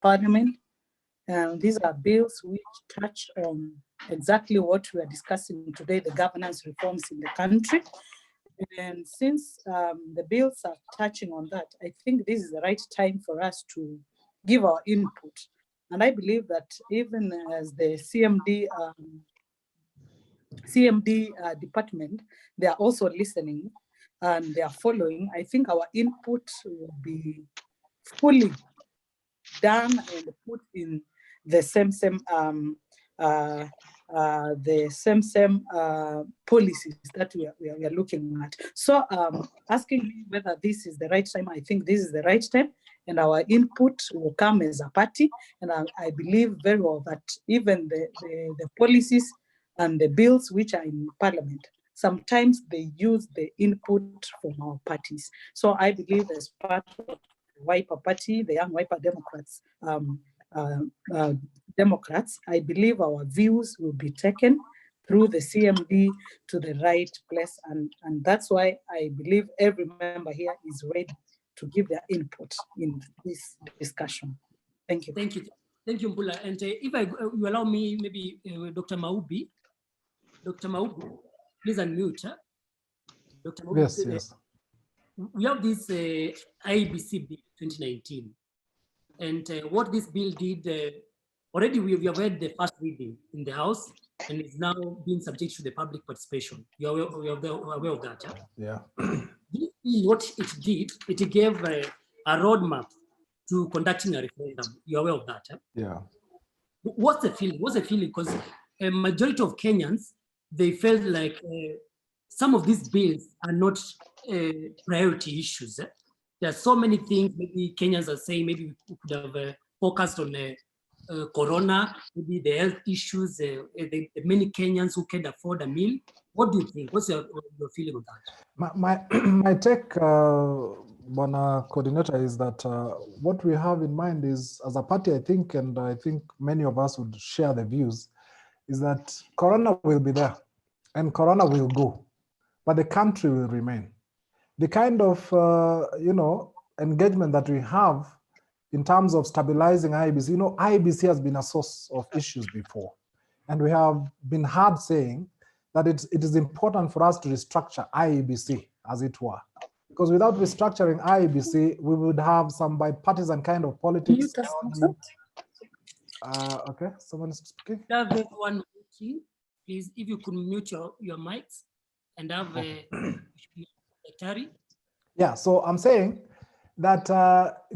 Parliament. These are bills which touch on exactly what we are discussing today, the governance reforms in the country. And since the bills are touching on that, I think this is the right time for us to give our input. And I believe that even as the CMD department, they are also listening and they are following. I think our input will be fully done and put in the same policies that we are looking at. So asking me whether this is the right time, I think this is the right time, and our input will come as a party. And I believe very well that even the policies and the bills which are in Parliament, sometimes they use the input from our parties. So I believe as part of the Wiper Party, the Young Wiper Democrats, I believe our views will be taken through the CMD to the right place. And that's why I believe every member here is ready to give their input in this discussion. Thank you. Thank you. Thank you, Mpula. And if you allow me, maybe Dr. Maubi. Dr. Maubi, please unmute. Huh? Dr. Maubi, yes, yes. We have this IBC bill 2019. And what this bill did, already we have had the first reading in the House, and it's now being subject to the public participation. You are aware of that, yeah? Yeah. This bill, what it did, it gave a roadmap to conducting a referendum. You are aware of that, Yeah. What's the feeling? What's the feeling? Because a majority of Kenyans, they felt like some of these bills are not priority issues. There are so many things maybe Kenyans are saying, maybe we could have focused on Corona, maybe the health issues, the many Kenyans who can't afford a meal. What do you think? What's your feeling on that? My take, Bwana Coordinator, is that what we have in mind is, as a party, I think, and I think many of us would share the views, is that Corona will be there and Corona will go, but the country will remain. The kind of, engagement that we have in terms of stabilizing IBC, IBC has been a source of issues before. And we have been hard saying that it is important for us to restructure IEBC, as it were. Because without restructuring IEBC, we would have some bipartisan kind of politics. Okay, someone is speaking. Have one, please, if you could mute your mics and have Secretary. Yeah, so I'm saying that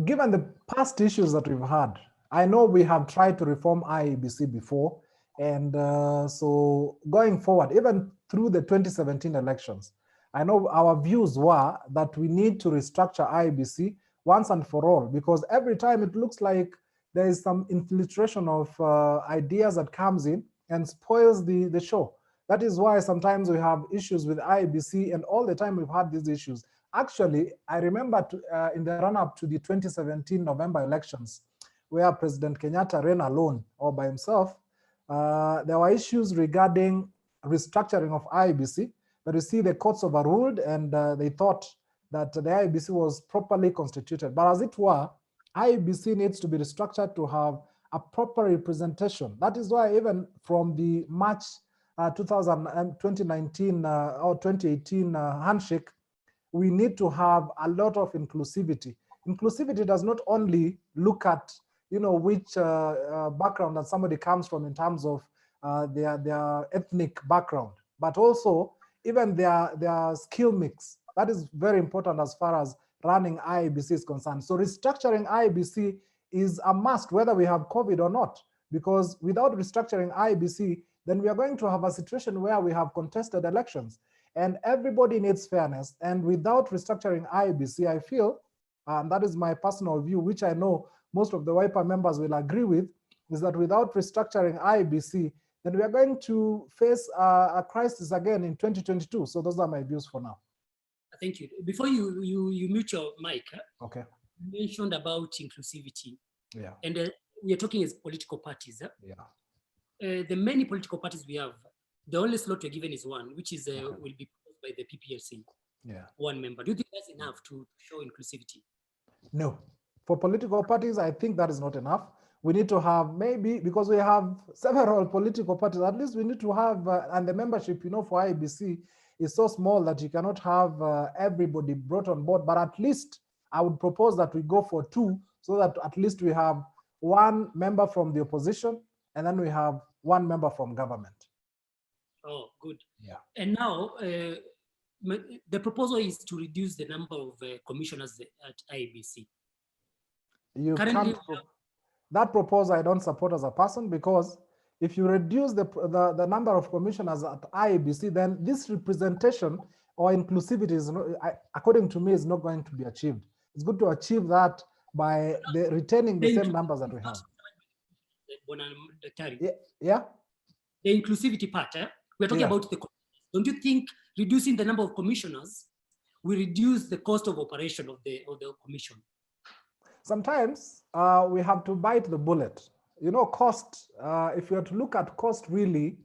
given the past issues that we've had, I know we have tried to reform IEBC before, and so going forward, even through the 2017 elections, I know our views were that we need to restructure IEBC once and for all, because every time it looks like there is some infiltration of ideas that comes in and spoils the show. That is why sometimes we have issues with IEBC, and all the time we've had these issues. Actually, I remember in the run-up to the 2017 November elections, where President Kenyatta ran alone or by himself, there were issues regarding restructuring of IEBC, but you see the courts overruled, and they thought that the IEBC was properly constituted. But as it were, IEBC needs to be restructured to have a proper representation. That is why even from the March 2019 or 2018 handshake, we need to have a lot of inclusivity. Inclusivity does not only look at which background that somebody comes from in terms of their ethnic background, but also even their skill mix. That is very important as far as running IEBC is concerned. So restructuring IEBC is a must, whether we have COVID or not, because without restructuring IEBC, then we are going to have a situation where we have contested elections, and everybody needs fairness. And without restructuring IEBC, I feel, and that is my personal view, which I know most of the Wiper members will agree with, is that without restructuring IEBC, then we are going to face a crisis again in 2022. So those are my views for now. Thank you. Before you mute your mic, okay, you mentioned about inclusivity. Yeah. And we are talking as political parties. Yeah. The many political parties we have, the only slot we're given is one, which is will be proposed by the PPLC. Yeah. One member. Do you think that's enough to show inclusivity? No. For political parties, I think that is not enough. We need to have, maybe, because we have several political parties, at least we need to have, and the membership, for IEBC is so small that you cannot have everybody brought on board, but at least I would propose that we go for 2, so that at least we have 1 member from the opposition, and then we have 1 member from government. Oh, good. Yeah. And now, the proposal is to reduce the number of commissioners at IEBC. You Currently, can't, that proposal I don't support as a person, because if you reduce the number of commissioners at IEBC, then this representation or inclusivity is, according to me, is not going to be achieved. It's good to achieve that by retaining the same numbers that we have. Yeah. The inclusivity part, we're talking about the. Don't you think reducing the number of commissioners will reduce the cost of operation of the commission? Sometimes we have to bite the bullet. Cost, if you are to look at cost really,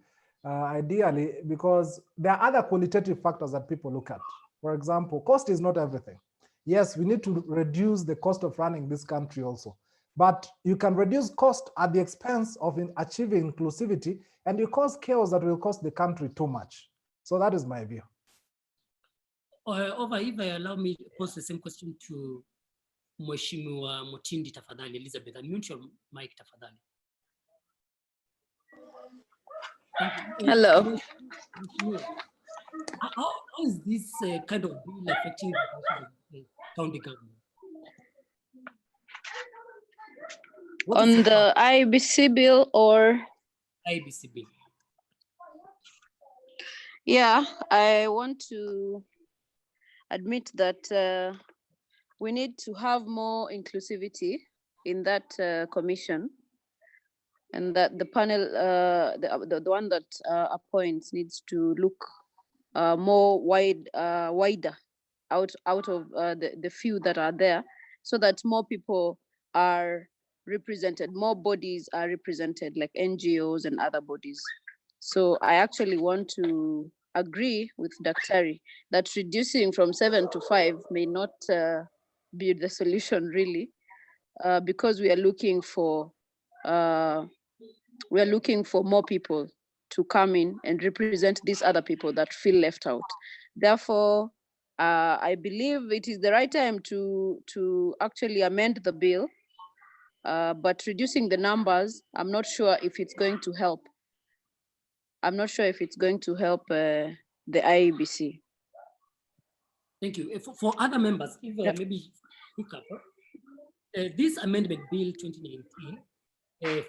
ideally, because there are other qualitative factors that people look at. For example, cost is not everything. Yes, we need to reduce the cost of running this country also. But you can reduce cost at the expense of achieving inclusivity, and you cause chaos that will cost the country too much. So that is my view. Over, if I allow me to pose the same question to Mheshimiwa Mutindi tafadhali, Elizabeth, unmute your mic tafadhali. Hello. How is this kind of bill affecting the county government? On the IEBC bill or? IEBC bill. Yeah, I want to admit that we need to have more inclusivity in that commission, and that the panel, the one that appoints, needs to look more wider out of the few that are there, so that more people are represented, more bodies are represented, like NGOs and other bodies. So I actually want to agree with Daktari that reducing from 7 to 5 may not be the solution really, because we are looking for more people to come in and represent these other people that feel left out. Therefore, I believe it is the right time to actually amend the bill, but reducing the numbers, I'm not sure if it's going to help. I'm not sure if it's going to help the IEBC. Thank you. For other members, if maybe pick up, this amendment bill 2019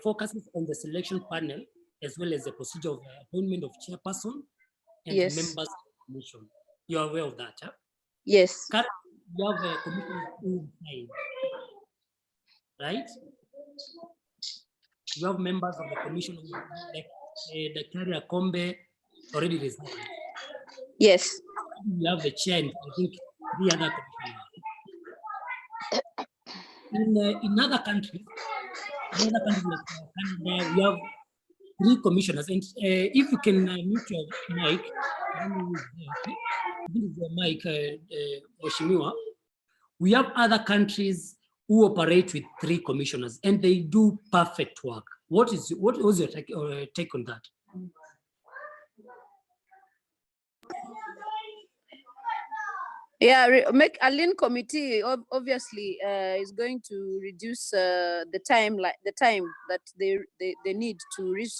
focuses on the selection panel as well as the procedure of appointment of chairperson and Yes. members of the commission. You are aware of that, huh? Yes. Currently, you have a commission inside, right? You have members of the commission, like Daktari Akombe already resigned. Yes. You have the chair and I think 3 other commissioners. In other countries like Canada, we have 3 commissioners. And if you can mute your mic, this is your mic, Mheshimiwa. We have other countries who operate with 3 commissioners and they do perfect work. What was your take on that? Yeah, make a lean committee obviously is going to reduce the time that they need to reach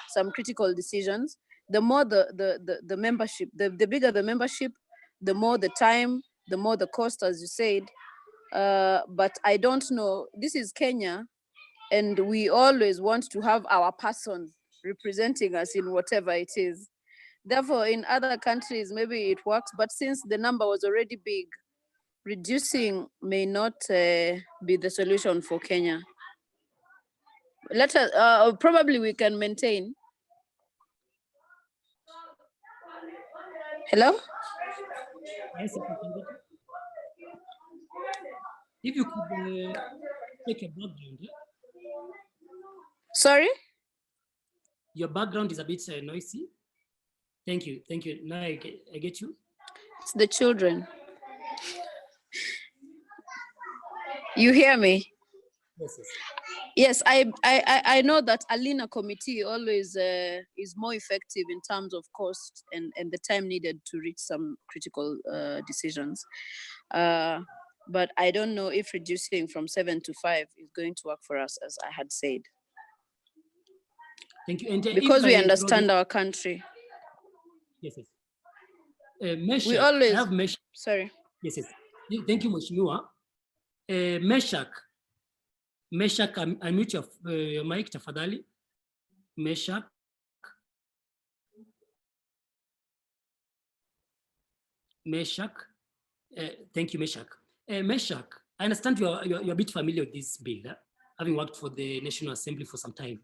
some critical decisions. The more the membership, the bigger the membership, the more the time, the more the cost, as you said. But I don't know, this is Kenya, and we always want to have our person representing us in whatever it is. Therefore, in other countries, maybe it works, but since the number was already big, reducing may not be the solution for Kenya. Let us, probably we can maintain. Hello? Yes, if you could take a background. Sorry? Your background is a bit noisy. Thank you. Now I get you. It's the children. You hear me? Yes, yes. Yes, I know that Alina committee always is more effective in terms of cost and the time needed to reach some critical decisions. But I don't know if reducing from 7 to 5 is going to work for us, as I had said. Thank you. And because we understand our country. Yes, yes. Meshach, We always, I have Meshach. sorry. Yes, yes. Thank you, Mheshimiwa. Meshach, unmute your mic, tafadhali. Meshach. Meshach. Thank you, Meshach. Meshach, I understand you're a bit familiar with this bill, having worked for the National Assembly for some time.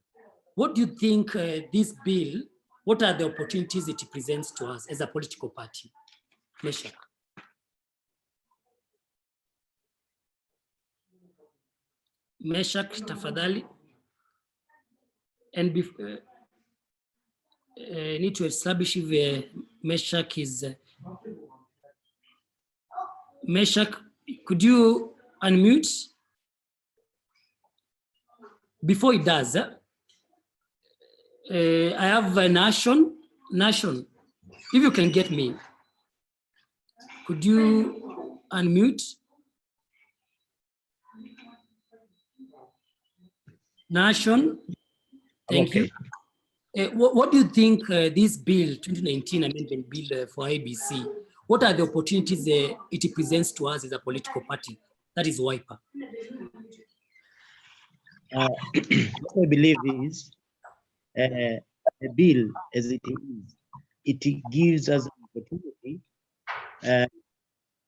What do you think this bill, what are the opportunities it presents to us as a political party? Meshach. Meshach, tafadhali. And need to establish if Meshach is... Meshach, could you unmute? Before it does, I have a Nation, if you can get me, could you unmute? Nation, thank you. What do you think this bill, 2019 amendment bill for IBC, what are the opportunities it presents to us as a political party? That is WIPA. What I believe is a bill as it is, it gives us an opportunity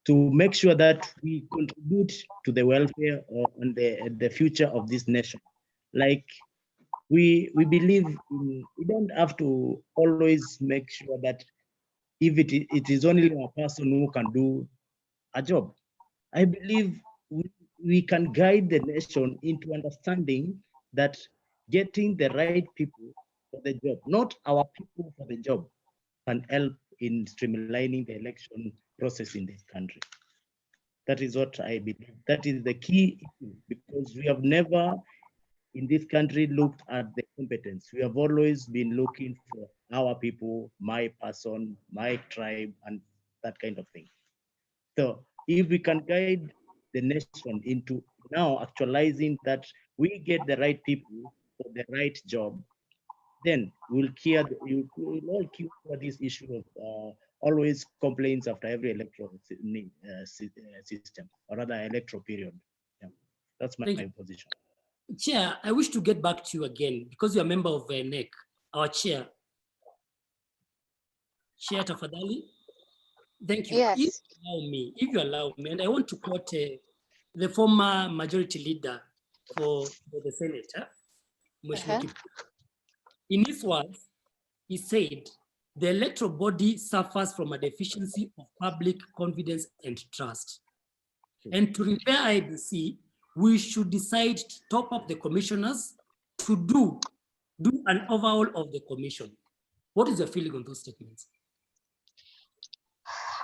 to make sure that we contribute to the welfare and the future of this nation. Like we believe in, we don't have to always make sure that if it is only a person who can do a job. I believe we can guide the nation into understanding that getting the right people for the job, not our people for the job, can help in streamlining the election process in this country. That is what I believe. That is the key issue, because we have never in this country looked at the competence. We have always been looking for our people, my person, my tribe, and that kind of thing. So if we can guide the nation into now actualizing that we get the right people for the right job, then we'll all cure this issue of always complaints after every electoral system, or rather electoral period. Yeah, that's my position. Chair, I wish to get back to you again because you're a member of NEC, our chair. Chair Tafadhali. Thank you. Yes. If you allow me, and I want to quote the former majority leader for the Senate, In his words, he said, the electoral body suffers from a deficiency of public confidence and trust. And to repair IBC, we should decide to top up the commissioners to do an overhaul of the commission. What is your feeling on those statements?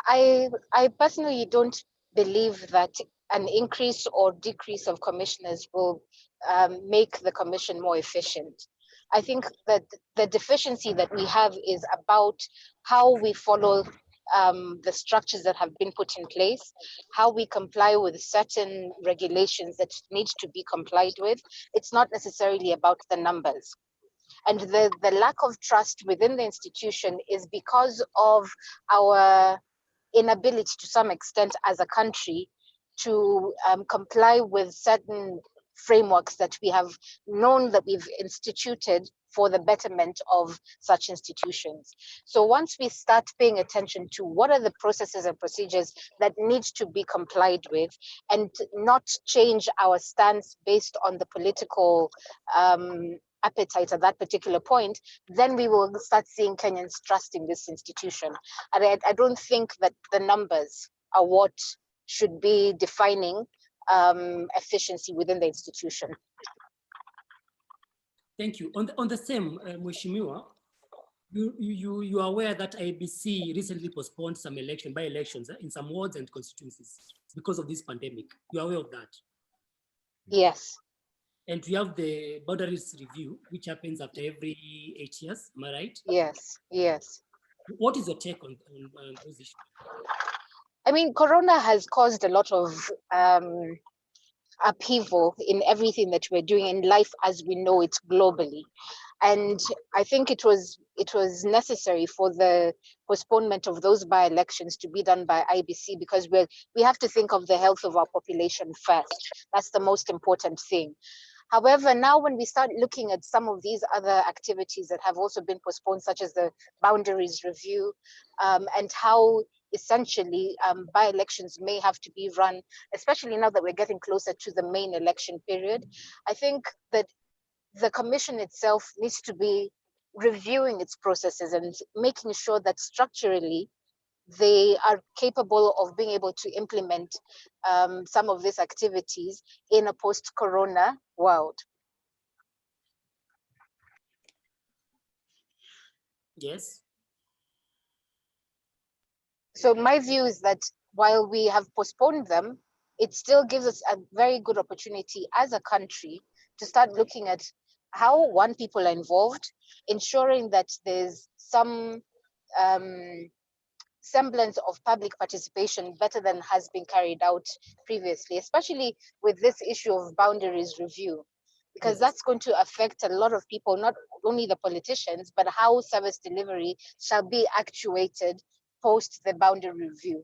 I personally don't believe that an increase or decrease of commissioners will make the commission more efficient. I think that the deficiency that we have is about how we follow the structures that have been put in place, how we comply with certain regulations that need to be complied with. It's not necessarily about the numbers. And the lack of trust within the institution is because of our inability to some extent as a country to comply with certain frameworks that we have known that we've instituted for the betterment of such institutions. So once we start paying attention to what are the processes and procedures that need to be complied with, and not change our stance based on the political appetite at that particular point, then we will start seeing Kenyans trusting this institution. And I don't think that the numbers are what should be defining efficiency within the institution. Thank you. On the same, Mheshimiwa, you are aware that IBC recently postponed some by-elections in some wards and constituencies because of this pandemic. You are aware of that? Yes. And we have the boundaries review, which happens after every 8 years. Am I right? Yes. Yes. What is your take on those issues? I mean, Corona has caused a lot of upheaval in everything that we're doing in life as we know it globally. And I think it was necessary for the postponement of those by-elections to be done by IBC, because we have to think of the health of our population first. That's the most important thing. However, now when we start looking at some of these other activities that have also been postponed, such as the boundaries review, and how essentially by-elections may have to be run, especially now that we're getting closer to the main election period, I think that the commission itself needs to be reviewing its processes and making sure that structurally they are capable of being able to implement some of these activities in a post-corona world. Yes. So my view is that while we have postponed them, it still gives us a very good opportunity as a country to start looking at how, one, people are involved, ensuring that there's some semblance of public participation better than has been carried out previously, especially with this issue of boundaries review, because Yes. that's going to affect a lot of people, not only the politicians, but how service delivery shall be actuated post the boundary review.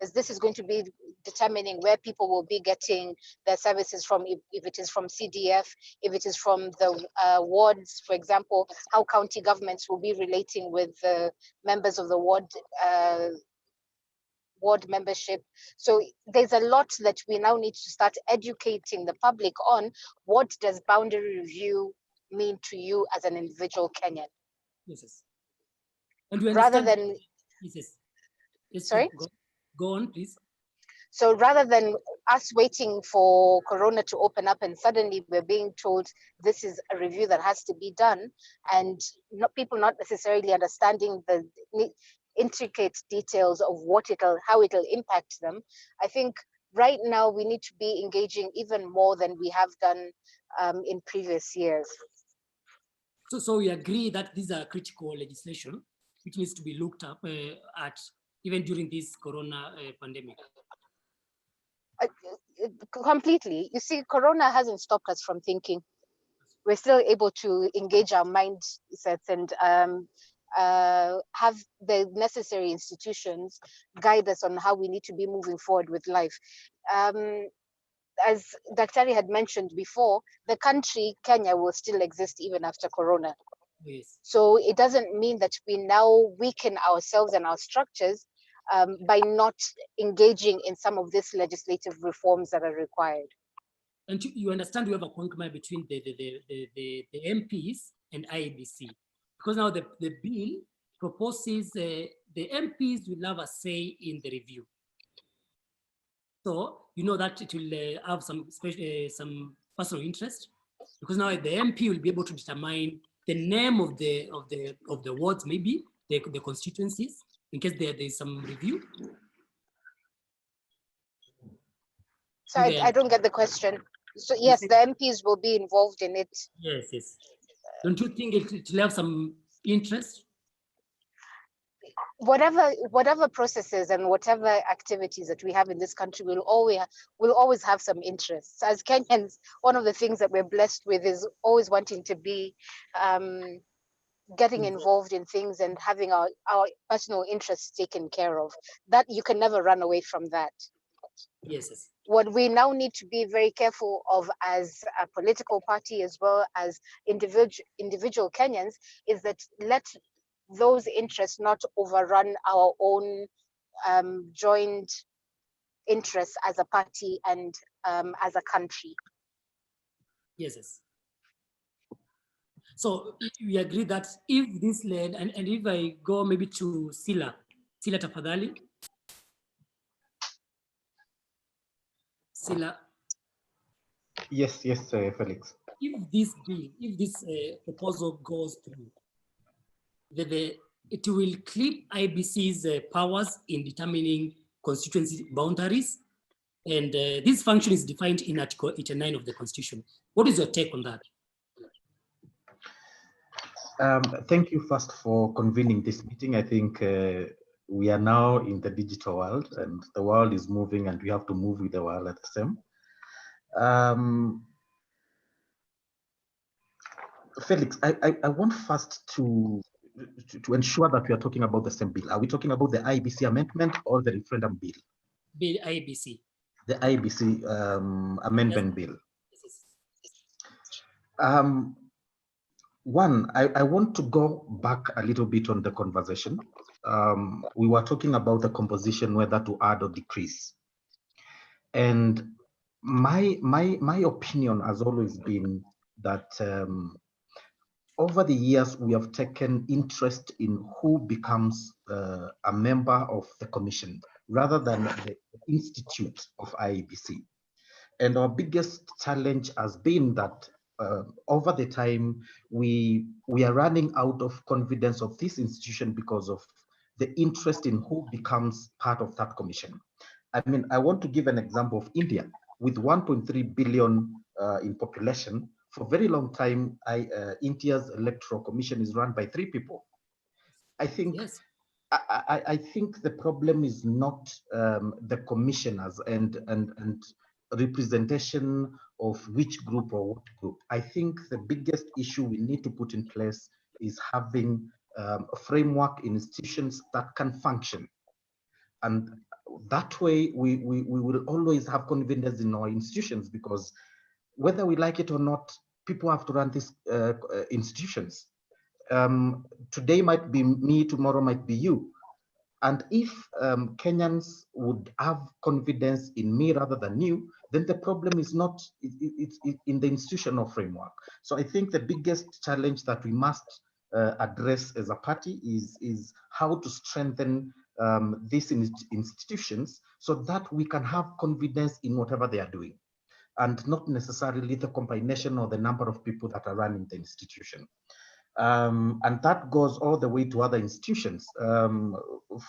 As this is going to be determining where people will be getting their services from, if it is from CDF, if it is from the wards, for example, how county governments will be relating with the members of the ward membership. So there's a lot that we now need to start educating the public on. What does boundary review mean to you as an individual Kenyan? Yes. And we Rather understand. than, Yes. Yes. sorry? Go on, please. So rather than us waiting for Corona to open up and suddenly we're being told this is a review that has to be done, and people not necessarily understanding the intricate details of how it'll impact them, I think right now we need to be engaging even more than we have done in previous years. So we agree that these are critical legislation which needs to be looked up at even during this Corona pandemic. Completely. You see, Corona hasn't stopped us from thinking. We're still able to engage our mindsets and have the necessary institutions guide us on how we need to be moving forward with life. As Daktari had mentioned before, the country, Kenya, will still exist even after Corona. Yes. So it doesn't mean that we now weaken ourselves and our structures by not engaging in some of these legislative reforms that are required. And you understand we have a quagmire between the MPs and IEBC, because now the bill proposes the MPs will have a say in the review. So you know that it will have some personal interest, because now the MP will be able to determine the name of the wards, maybe the constituencies, in case there is some review. So I don't get the question. So yes, the MPs will be involved in it. Yes. Don't you think it will have some interest? Whatever processes and whatever activities that we have in this country will always have some interests. As Kenyans, one of the things that we're blessed with is always wanting to be getting involved in things and having our personal interests taken care of. That you can never run away from that. Yes. What we now need to be very careful of as a political party as well as individual Kenyans is that let those interests not overrun our own joint interests as a party and as a country. Yes. So we agree that if this led, and if I go maybe to Sila tafadhali. Sila. Yes, Felix. If this proposal goes through, it will clip IBC's powers in determining constituency boundaries, And this function is defined in Article 89 of the Constitution. What is your take on that? Thank you first for convening this meeting. I think we are now in the digital world, and the world is moving, and we have to move with the world at the same. Felix, I want first to ensure that we are talking about the same bill. Are we talking about the IBC amendment or the referendum bill? Bill IBC. The IBC amendment bill. One, I want to go back a little bit on the conversation. We were talking about the composition, whether to add or decrease. And my opinion has always been that over the years, we have taken interest in who becomes a member of the commission rather than the institute of IEBC. And our biggest challenge has been that over the time, we are running out of confidence of this institution because of the interest in who becomes part of that commission. I mean, I want to give an example of India. With 1.3 billion in population, for a very long time, India's electoral commission is run by 3 people. I think Yes. I think the problem is not the commissioners and representation of which group or what group. I think the biggest issue we need to put in place is having a framework institutions that can function. And that way we will always have confidence in our institutions, because whether we like it or not, people have to run these institutions. Today might be me, tomorrow might be you. And if Kenyans would have confidence in me rather than you, then the problem is not it's in the institutional framework. So I think the biggest challenge that we must address as a party is how to strengthen these institutions so that we can have confidence in whatever they are doing, and not necessarily the combination or the number of people that are running the institution. And that goes all the way to other institutions,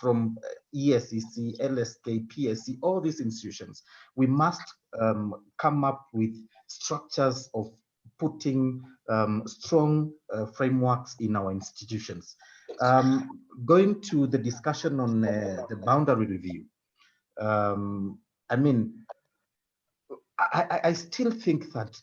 from ESEC, LSK, PSC, all these institutions. We must come up with structures of putting strong frameworks in our institutions. Going to the discussion on the boundary review, I mean, I still think that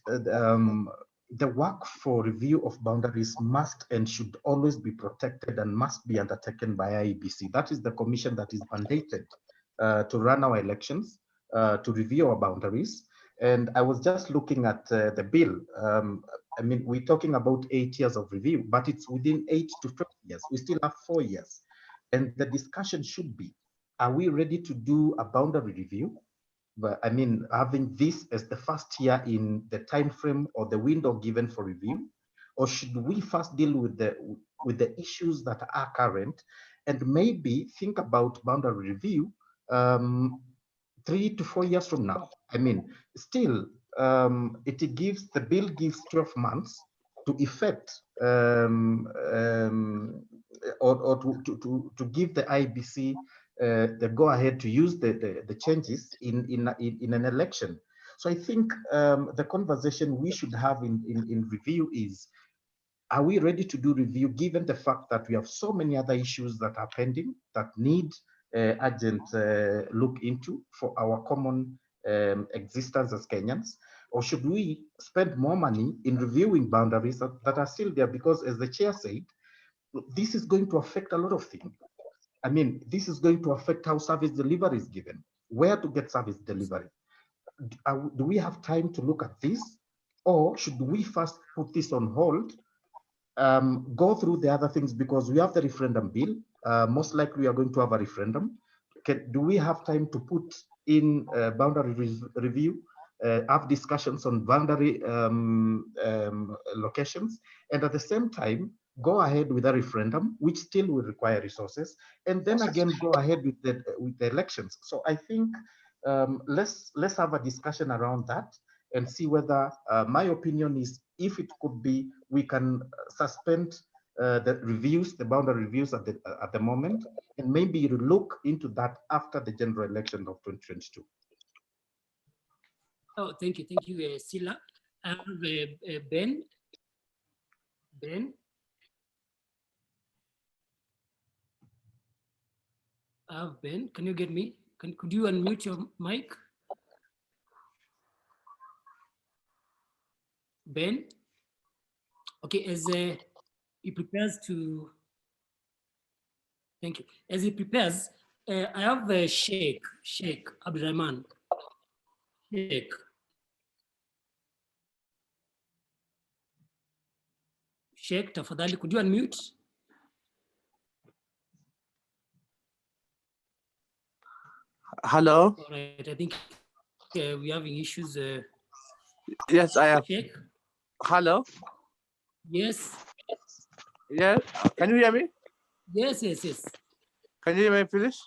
the work for review of boundaries must and should always be protected and must be undertaken by IEBC. That is the commission that is mandated to run our elections, to review our boundaries. And I was just looking at the bill. I mean, we're talking about 8 years of review, but it's within 8 to 12 years. We still have 4 years. And the discussion should be, are we ready to do a boundary review? But I mean, having this as the first year in the time frame or the window given for review, or should we first deal with the issues that are current, and maybe think about boundary review 3 to 4 years from now? I mean, still, the bill gives 12 months to effect or to give the IBC the go ahead to use the changes in an election. So I think the conversation we should have in review is, are we ready to do review given the fact that we have so many other issues that are pending that need urgent look into for our common existence as Kenyans? Or should we spend more money in reviewing boundaries that are still there? Because as the chair said, this is going to affect a lot of things. I mean, this is going to affect how service delivery is given, where to get service delivery. Do we have time to look at this? Or should we first put this on hold, go through the other things, because we have the referendum bill. Most likely we are going to have a referendum. Do we have time to put in boundary review, have discussions on boundary locations, and at the same time, go ahead with a referendum, which still will require resources, and then again go ahead with the elections. So I think let's have a discussion around that and see whether my opinion is, if it could be, we can suspend the boundary reviews at the moment, and maybe look into that after the general election of 2022. Oh, thank you, Sila. I have Ben. Ben. I have Ben. Can you get me? Could you unmute your mic? Ben. Okay, as he prepares to. Thank you. As he prepares, I have Sheikh Abdurrahman. Sheikh. Sheikh, tafadhali, could you unmute? Hello. All right, I think we're having issues. Yes, I have. Sheikh. Hello. Yes. Yes. Can you hear me? Yes. Can you hear me, please?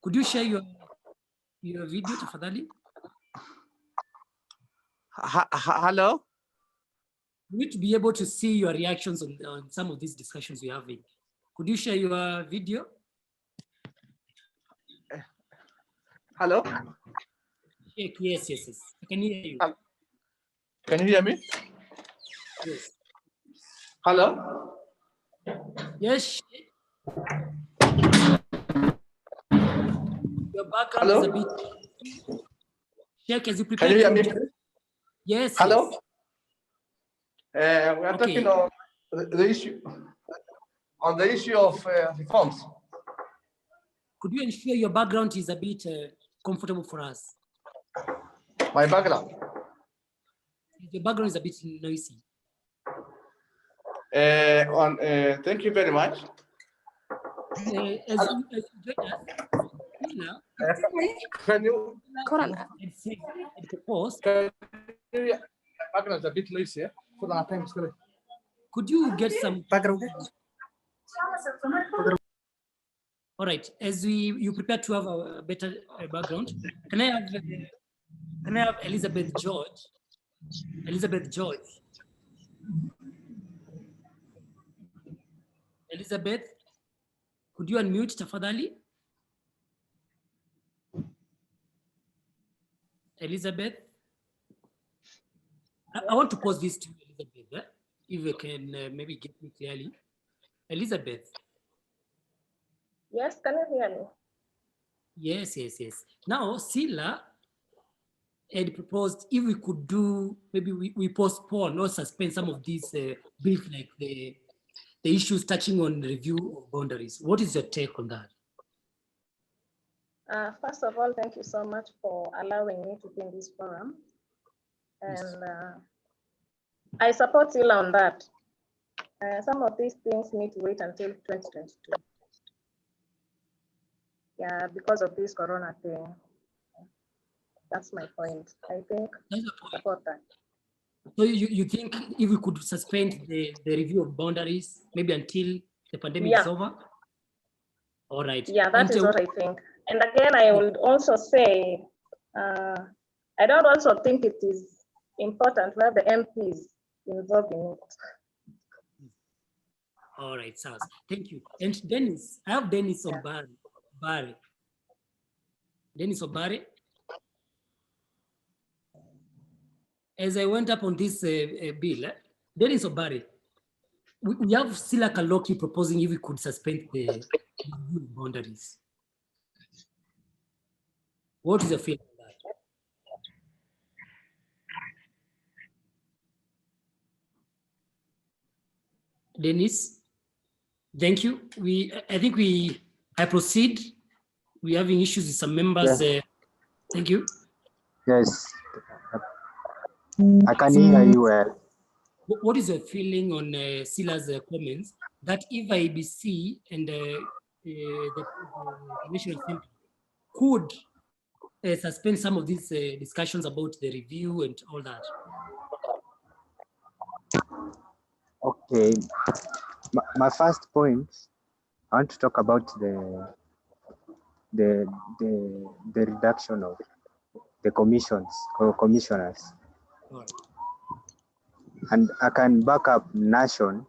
Could you share your video, tafadhali? Hello. We need to be able to see your reactions on some of these discussions we're having. Could you share your video? Hello. Yes. I can hear you. Can you hear me? Yes. Hello. Yes. Your background Hello? is a bit. Sheikh, as you prepare. Can you hear me? Yes. Hello. Yes. We are talking on the issue of reforms. Could you ensure your background is a bit comfortable for us? My background. Your background is a bit noisy. Thank you very much. As you join us, Can you? at the post, Background is a bit noisy. could you get some background? All right, as you prepare to have a better background, can I have Elizabeth George? Elizabeth, could you unmute tafadhali? Elizabeth, I want to pose this to Elizabeth, if you can maybe get me clearly. Elizabeth. Yes, can you hear me? Yes. Now, Sila had proposed if we could do, maybe we postpone or suspend some of these bills, like the issues touching on review of boundaries. What is your take on that? First of all, thank you so much for allowing me to be in this forum. And I support you on that. Some of these things need to wait until 2022. Yeah, because of this corona thing. That's my point. I think support that. So you think if we could suspend the review of boundaries, maybe until the pandemic is over? All right. Yeah, that is what I think. And again, I would also say, I don't also think it is important to have the MPs involved in it. All right, Saz. Thank you. And Dennis, I have Dennis Obari. Dennis Obari. As I went up on this bill, Dennis Obari, we have Sila Kaloki proposing if we could suspend the boundaries. What is your feeling on that? Dennis, thank you. I proceed. We're having issues with some members. Yes. Thank you. Yes, I can hear you well. What is your feeling on Sila's comments that if IBC and the National Assembly could suspend some of these discussions about the review and all that? Okay, my first point, I want to talk about the reduction of the commissions or commissioners. Right. And I can back up Nation's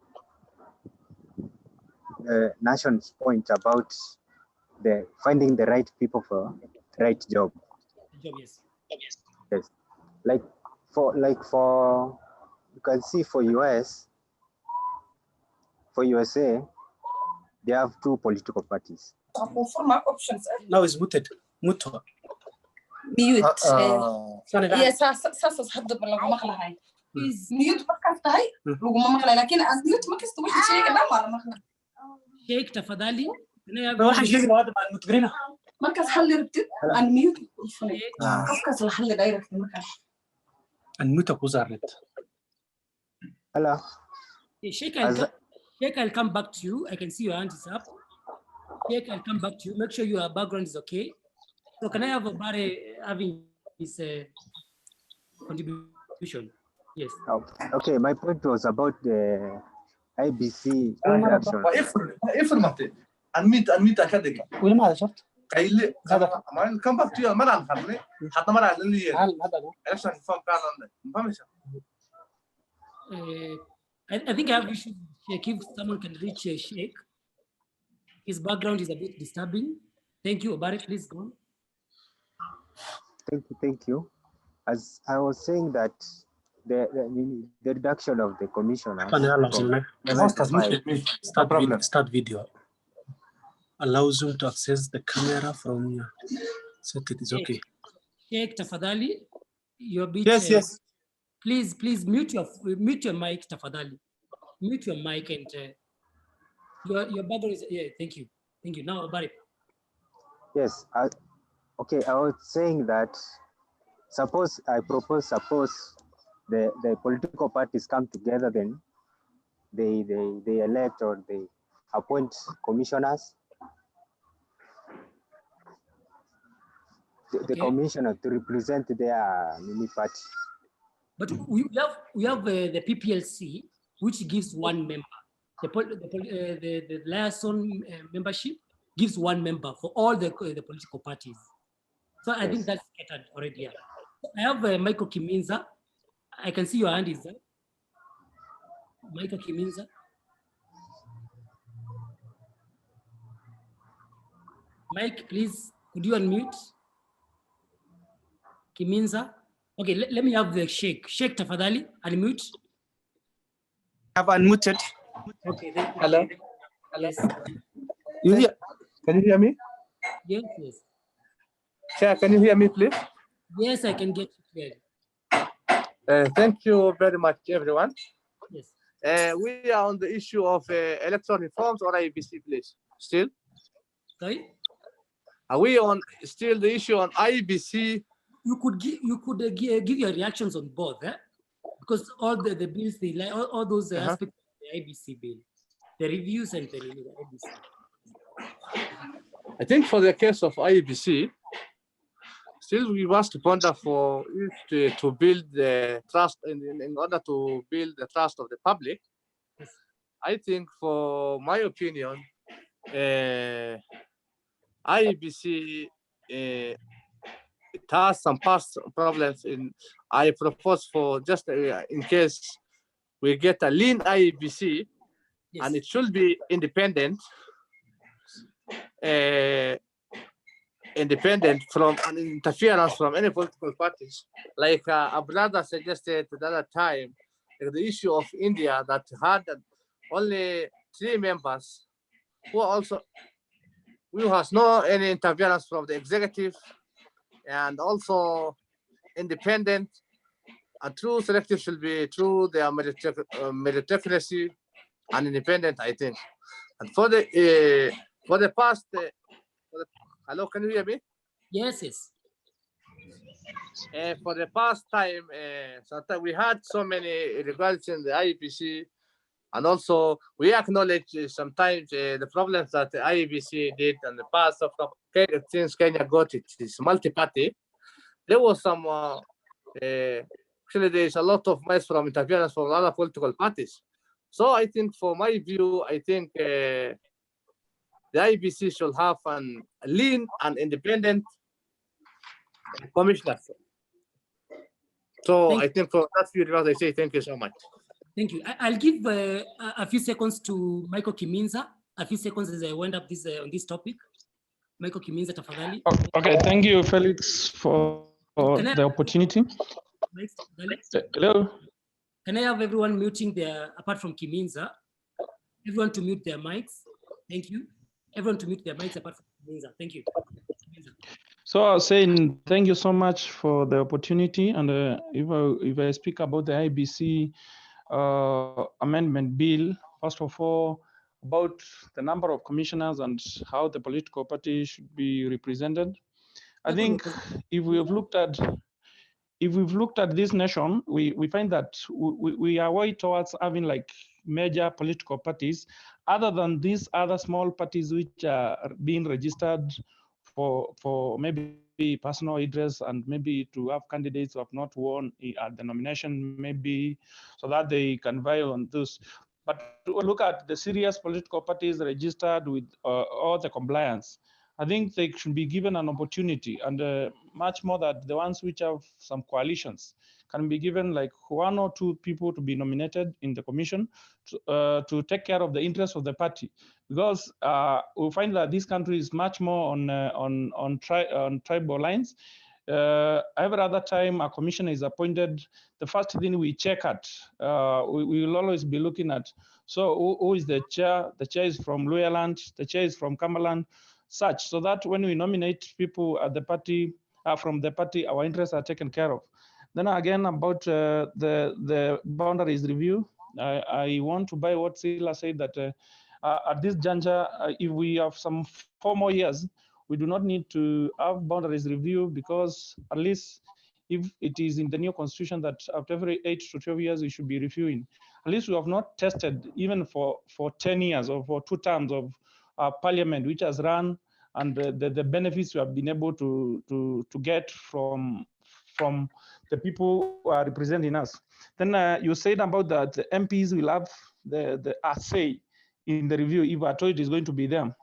point about the finding the right people for the right job. Yes. Yes. like for you can see for USA, they have 2 political parties. Now it's muted. Muto. Mute. Yes, sasa hadda laguma maqlahay. Mute markaas tahay laguma maqlay laakiin as mute markasta wixii sheegay dhan waa la maqlay. Sheeg tafadhali. Waxa sheegay waa dad mutgrina. Markaas hal rabtid an mute qofkaas la hadlay direct markaas. An mute ku saarnit. Hello. Sheikh, I'll come back to you. I can see your hand is up. Sheikh, I'll come back to you. Make sure your background is okay. So can I have Obare having his contribution? Yes. Okay, my point was about the IBC reaction. unmute academy. ولا ما هذا شرط. قايل ما come back to you ما نعرف خلني حتى ما نعرف اللي هذا ايش نفهم كان ما فهمش. I think I have issues. Sheikh, if someone can reach Sheikh, his background is a bit disturbing. Thank you, Obare. Please go on. Thank you. As I was saying that the reduction of the commissioner. Start video. Allows you to access the camera from here. Set it is okay. Sheikh, tafadhali, your bit. Yes. Please mute your mic, tafadhali. Mute your mic and your background is Thank you. Now, Obare. Yes. Okay, I was saying that suppose the political parties come together, then they elect or they appoint commissioners. The commissioner to represent their mini party. But we have the PPLC, which gives 1 member. The liaison membership gives 1 member for all the political parties. So I think that's scattered already. I have Michael Kiminza. I can see your hand is there. Michael Kiminza. Mike, please, could you unmute? Kiminza. Okay, let me have the Sheikh. Sheikh tafadhali, unmute. Have unmuted. Okay. Hello. Yes. Can you hear me? Yes. Chair, can you hear me, please? Yes, I can get you clearly. Thank you very much, everyone. Yes. We are on the issue of electoral reforms or IBC, please. Still? Sorry? Are we on still the issue on IBC? You could give your reactions on both, because all the bills, all those aspects of the IBC bill, the reviews and the IBC. I think for the case of IBC, still we must ponder for it to build the trust in order to build the trust of the public. Yes. I think, for my opinion, IBC it has some past problems. I propose for just in case we get a lean IBC, Yes. and it should be independent. Independent from an interference from any political parties. Like a brother suggested the other time, the issue of India that had only 3 members who has no any interference from the executive, and also independent. A true selective should be through their meritocracy and independent, I think. And for the past, hello, can you hear me? Yes. For the past time, sometimes we had so many regards in the IBC, and also we acknowledge sometimes the problems that the IBC did in the past of since Kenya got its multi-party. There was some actually there is a lot of mess from interference from other political parties. So I think, for my view, I think the IBC should have a lean and independent commissioner. So I think for that few remarks, I say thank you so much. Thank you. I'll give a few seconds to Michael Kiminza. A few seconds as I wind up this on this topic. Michael Kiminza, tafadhali. Okay, thank you, Felix, for the opportunity. Next, Dali. Hello. Can I have everyone muting their, apart from Kiminza, everyone to mute their mics? Thank you. Everyone to mute their mics apart from Kiminza. Thank you. Kiminza. So I was saying, thank you so much for the opportunity. And if I speak about the IBC amendment bill, first of all, about the number of commissioners and how the political party should be represented. I think if we've looked at this nation, we find that we are way towards having like major political parties, other than these other small parties which are being registered for maybe personal interest and maybe to have candidates who have not won at the nomination, maybe so that they can vie on this. But to look at the serious political parties registered with all the compliance, I think they should be given an opportunity, and much more that the ones which have some coalitions can be given like 1 or 2 people to be nominated in the commission to take care of the interests of the party, because we find that this country is much more on tribal lines. Every other time a commissioner is appointed, the first thing we check at, we will always be looking at, so who is the chair? The chair is from Luyaland, the chair is from Cumberland, such, so that when we nominate people at the party, from the party, our interests are taken care of. Then again, about the boundaries review, I want to buy what Sila said, that at this juncture, if we have some 4 more years, we do not need to have boundaries review, because at least if it is in the new constitution that after every 8 to 12 years we should be reviewing, at least we have not tested even for 10 years or for 2 terms of parliament which has run, and the benefits we have been able to get from the people who are representing us. Then you said about that the MPs will have the say in the review if at all it is going to be them.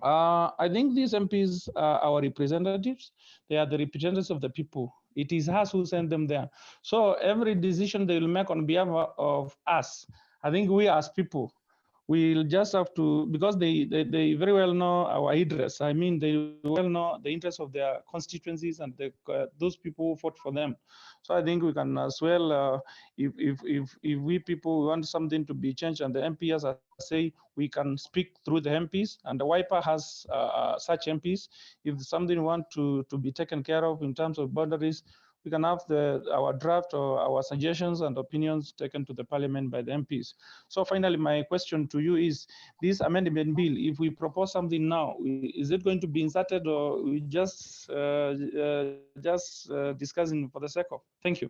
I think these MPs are our representatives. They are the representatives of the people. It is us who send them there. So every decision they will make on behalf of us, I think we as people, we'll just have to, because they very well know our interests. I mean, they well know the interests of their constituencies and those people who fought for them. So I think we can as well, if we people want something to be changed and the MPs say, we can speak through the MPs, and the Wiper has such MPs. If something want to be taken care of in terms of boundaries, we can have our draft or our suggestions and opinions taken to the parliament by the MPs. So finally, my question to you is, this amendment bill, if we propose something now, is it going to be inserted, or we just discussing for the sake of? Thank you.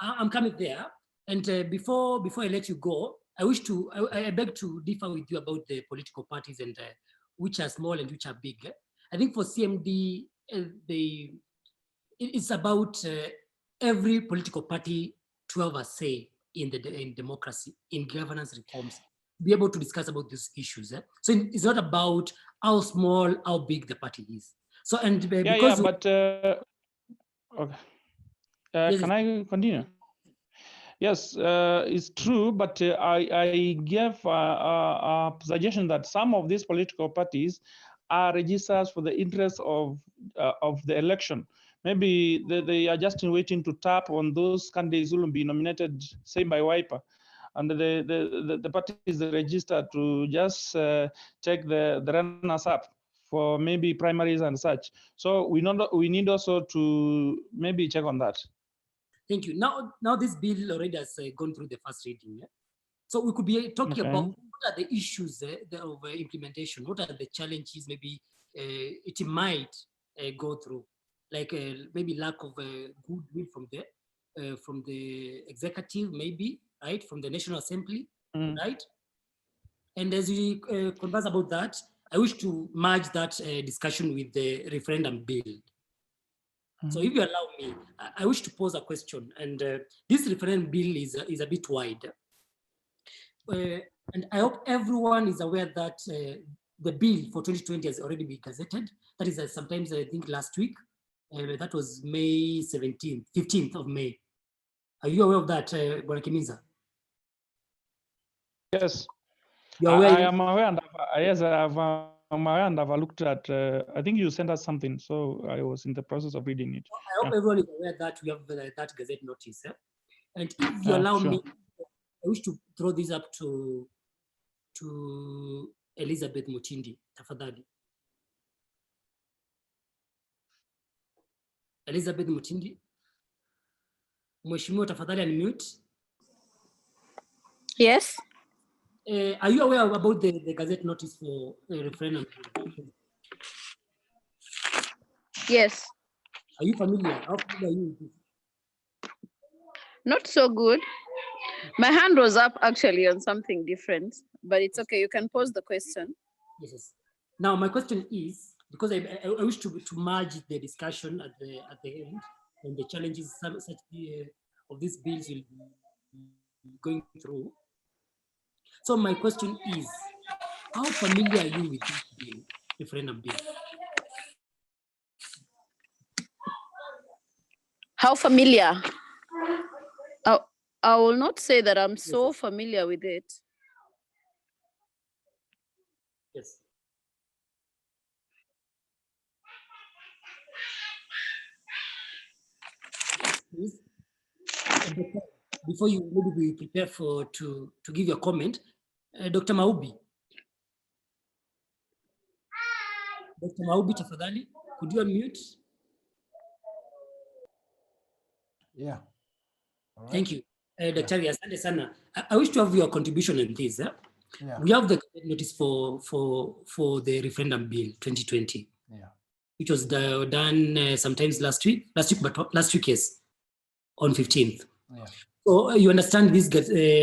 I'm coming there. And before I let you go, I beg to differ with you about the political parties and which are small and which are big. I think for CMD, it's about every political party to have a say in democracy, in governance reforms, be able to discuss about these issues. So it's not about how small, how big the party is. So, and because okay. Yes. Can I continue? Yes, it's true, but I gave a suggestion that some of these political parties are registered for the interest of the election. Maybe they are just waiting to tap on those candidates who will be nominated, say by Wiper, and the party is registered to just check the runners up for maybe primaries and such. So we need also to maybe check on that. Thank you. Now this bill already has gone through the first reading. Yeah? So we could be talking about what are the issues of implementation, what are the challenges maybe it might go through, like maybe lack of goodwill from the executive, maybe, right, from the National Assembly, right? And as we converse about that, I wish to merge that discussion with the referendum bill. So if you allow me, I wish to pose a question, and this referendum bill is a bit wide. And I hope everyone is aware that the bill for 2020 has already been gazetted. That is sometimes, I think, last week. That was May 17th, 15th of May. Are you aware of that, Bwana Kiminza? Yes. You're aware? I am aware, and yes, I have my end, I've looked at, I think you sent us something, so I was in the process of reading it. I hope everyone is aware that we have that Gazette notice. And if you allow me, I wish to throw this up to Elizabeth Mutindi, tafadhali. Elizabeth Mutindi. Mheshimiwa, tafadhali unmute. Yes. Are you aware about the Gazette notice for referendum? Yes. Are you familiar? How familiar are you with this? Not so good. My hand was up actually on something different, but it's okay. You can pose the question. Yes. Now my question is, because I wish to merge the discussion at the end and the challenges such of these bills will be going through. So my question is, how familiar are you with this bill, referendum bill? How familiar? I will not say that I'm so familiar with it. Yes. Please. Before you maybe be prepared to give your comment, Dr. Maubi. Dr. Maubi, tafadhali, could you unmute? Yeah. Right. Thank you. Daktari, asante sana. I wish to have your contribution in this. Yeah. We have the notice for the referendum bill 2020, which was done sometimes last week, but last week, yes, on 15th. Yeah. So you understand this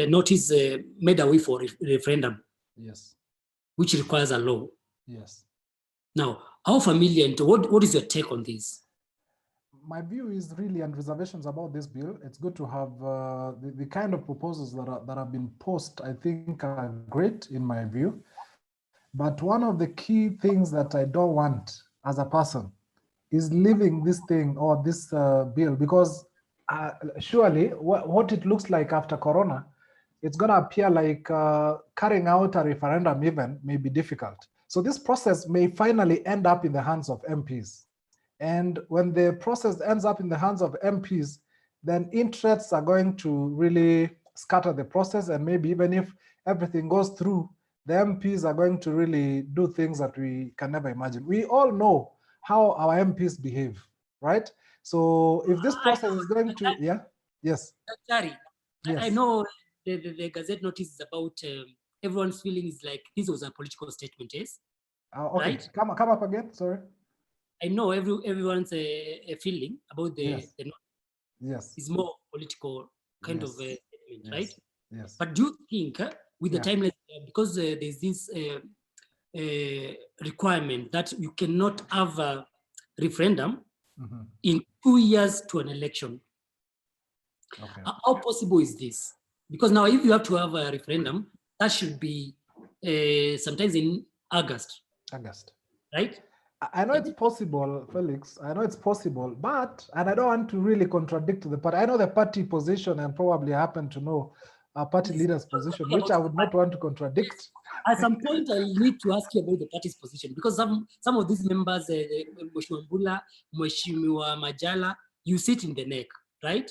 notice made a way for referendum. Yes. Which requires a law. Yes. Now, how familiar and what is your take on this? My view is really, and reservations about this bill, it's good to have the kind of proposals that have been posed, I think are great in my view. But one of the key things that I don't want as a person is leaving this thing or this bill, because surely what it looks like after Corona, it's going to appear like carrying out a referendum even may be difficult. So this process may finally end up in the hands of MPs. And when the process ends up in the hands of MPs, then interests are going to really scatter the process. And maybe even if everything goes through, the MPs are going to really do things that we can never imagine. We all know how our MPs behave, right? So if this process is going to, yes. Sorry, yes. I know the Gazette notice is about everyone's feeling is like this was a political statement, yes? Okay, right? Come up again, sorry. I know everyone's a feeling about the yes. It's more political kind of a statement, right? Yes. But do you think with the timeline, because there's this requirement that you cannot have a referendum in 2 years to an election? Okay. How possible is this? Because now if you have to have a referendum, that should be sometimes in August. Right? I know it's possible, Felix. I know it's possible, but, and I don't want to really contradict the party. I know the party position and probably happen to know our party leader's position, which I would not want to contradict. At some point, I need to ask you about the party's position, because some of these members, Mheshimiwa Mbula, Mheshimiwa Majala, you sit in the neck, right?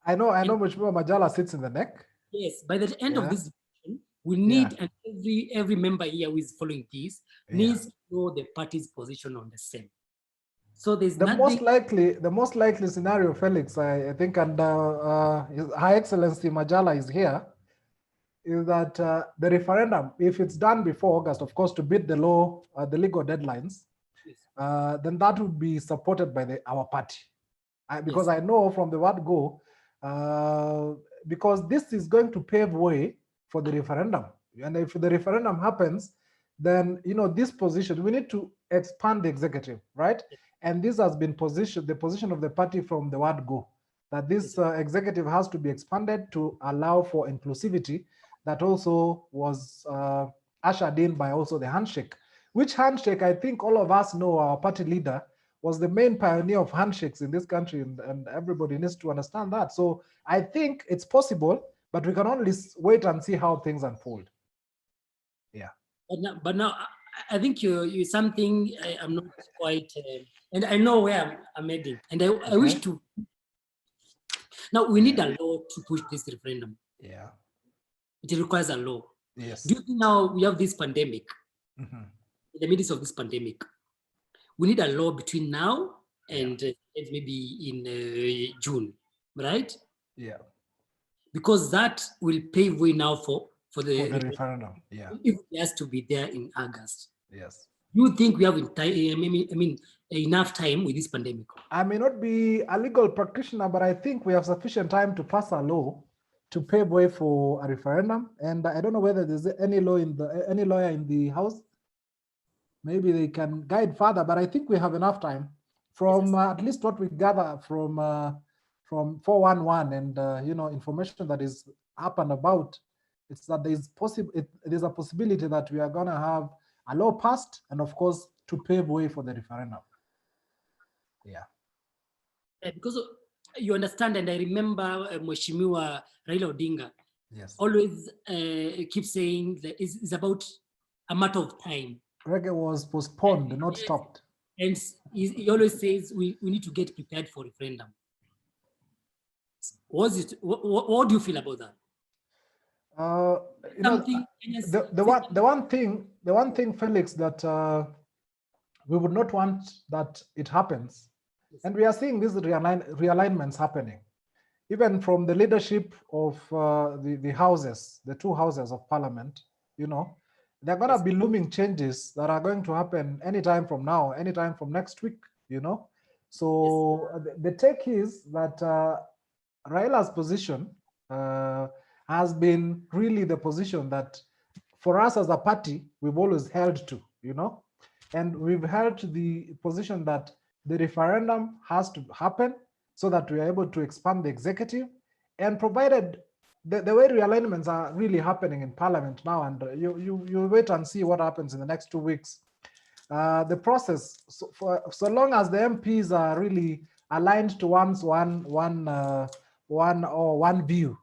I know Mheshimiwa Majala sits in the neck. Yes, by the end of this discussion, we need, and every member here who is following this needs to know the party's position on the same. So there's the most likely scenario, Felix, I think, and High Excellency Majala is here, is that the referendum, if it's done before August, of course, to beat the law, the legal deadlines, then that would be supported by our party. Because I know from the word go, because this is going to pave way for the referendum. And if the referendum happens, then, this position, we need to expand the executive, right? And this has been the position of the party from the word go, that this executive has to be expanded to allow for inclusivity. That also was ushered in by also the handshake, which handshake I think all of us know our party leader was the main pioneer of handshakes in this country, and everybody needs to understand that. So I think it's possible, but we can only wait and see how things unfold. Yeah. But now I think you something I'm not quite, and I know where I'm heading, and I wish to. Now we need a law to push this referendum. Yeah. It requires a law. Yes. Do you think now we have this pandemic, in the midst of this pandemic, we need a law between now and maybe in June, right? Yeah. Because that will pave way now for the referendum. Yeah. If it has to be there in August. Yes. You think we have enough time with this pandemic? I may not be a legal practitioner, but I think we have sufficient time to pass a law to pave way for a referendum. And I don't know whether there's any lawyer in the House. Maybe they can guide further, but I think we have enough time from at least what we gather from 411 and information that is up and about. It's that there's a possibility that we are going to have a law passed, and of course to pave way for the referendum. Yeah. Because you understand, and I remember Mheshimiwa Raila Odinga always keeps saying that it's about a matter of time. Reggae was postponed, not stopped. And he always says we need to get prepared for referendum. What do you feel about that? The one thing, Felix, that we would not want that it happens, and we are seeing these realignments happening, even from the leadership of the houses, the two houses of parliament. There are going to be looming changes that are going to happen anytime from now, anytime from next week. So the take is that Raila's position has been really the position that for us as a party, we've always held to, and we've held to the position that the referendum has to happen so that we are able to expand the executive, and provided the way realignments are really happening in parliament now, and you wait and see what happens in the next 2 weeks. The process, so long as the MPs are really aligned to one view,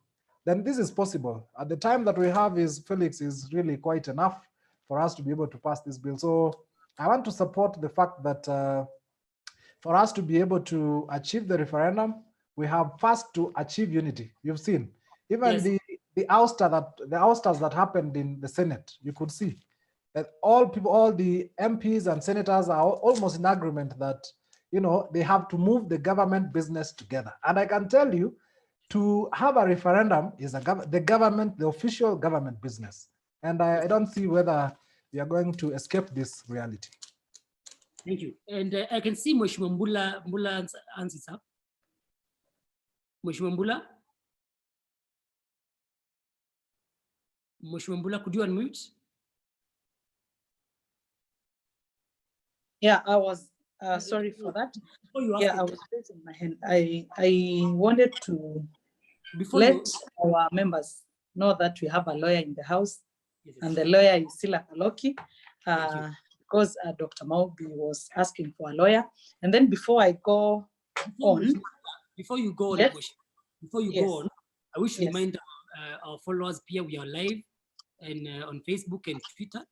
then this is possible. At the time that we have Felix is really quite enough for us to be able to pass this bill. So I want to support the fact that for us to be able to achieve the referendum, we have first to achieve unity. You've seen even the ousters that happened in the Senate. You could see that all the MPs and senators are almost in agreement that they have to move the government business together. And I can tell you, to have a referendum is the official government business. And I don't see whether we are going to escape this reality. Thank you. And I can see Mheshimiwa Mbula answers up. Mheshimiwa Mbula? Mheshimiwa Mbula, could you unmute? Yeah, I was sorry for that. I was raising my hand. I wanted to let our members know that we have a lawyer in the house, and the lawyer is Sila Kaloki, because Dr. Maubi was asking for a lawyer. And then before I go on, before you go on, I wish to remind our followers here we are live and on Facebook and Twitter.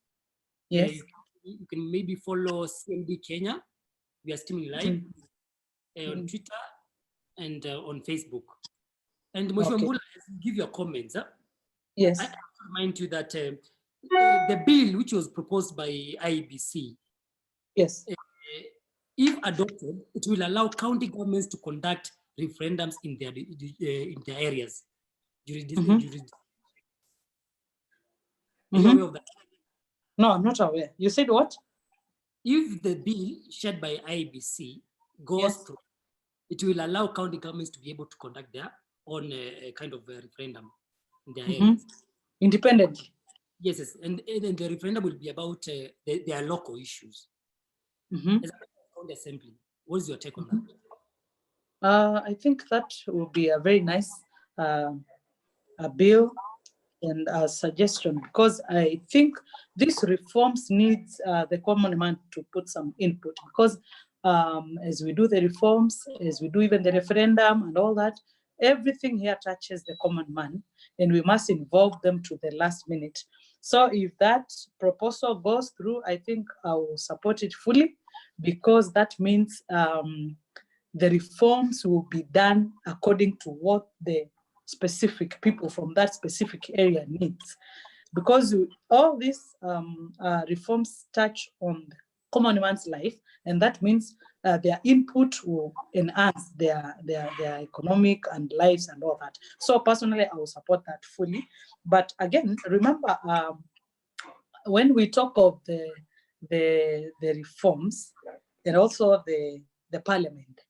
Yes. You can maybe follow CMD Kenya. We are streaming live on Twitter and on Facebook. And Mheshimiwa Mbula, give your comments. Yes. I remind you that the bill which was proposed by IEBC, yes, if adopted, it will allow county governments to conduct referendums in their areas. Are you aware of that? No, I'm not aware. You said what? If the bill shared by IEBC goes through, it will allow county governments to be able to conduct their own kind of referendum in their areas. Independently. Yes, and the referendum will be about their local issues. As a county assembly, what is your take on that? I think that will be a very nice a bill and a suggestion, because I think these reforms needs the common man to put some input, because as we do the reforms, as we do even the referendum and all that, everything here touches the common man, and we must involve them to the last minute. So if that proposal goes through, I think I will support it fully, because that means the reforms will be done according to what the specific people from that specific area needs. Because all these reforms touch on the common man's life, and that means their input will enhance their economic and lives and all that. So personally, I will support that fully. But again, remember, when we talk of the reforms and also the parliament,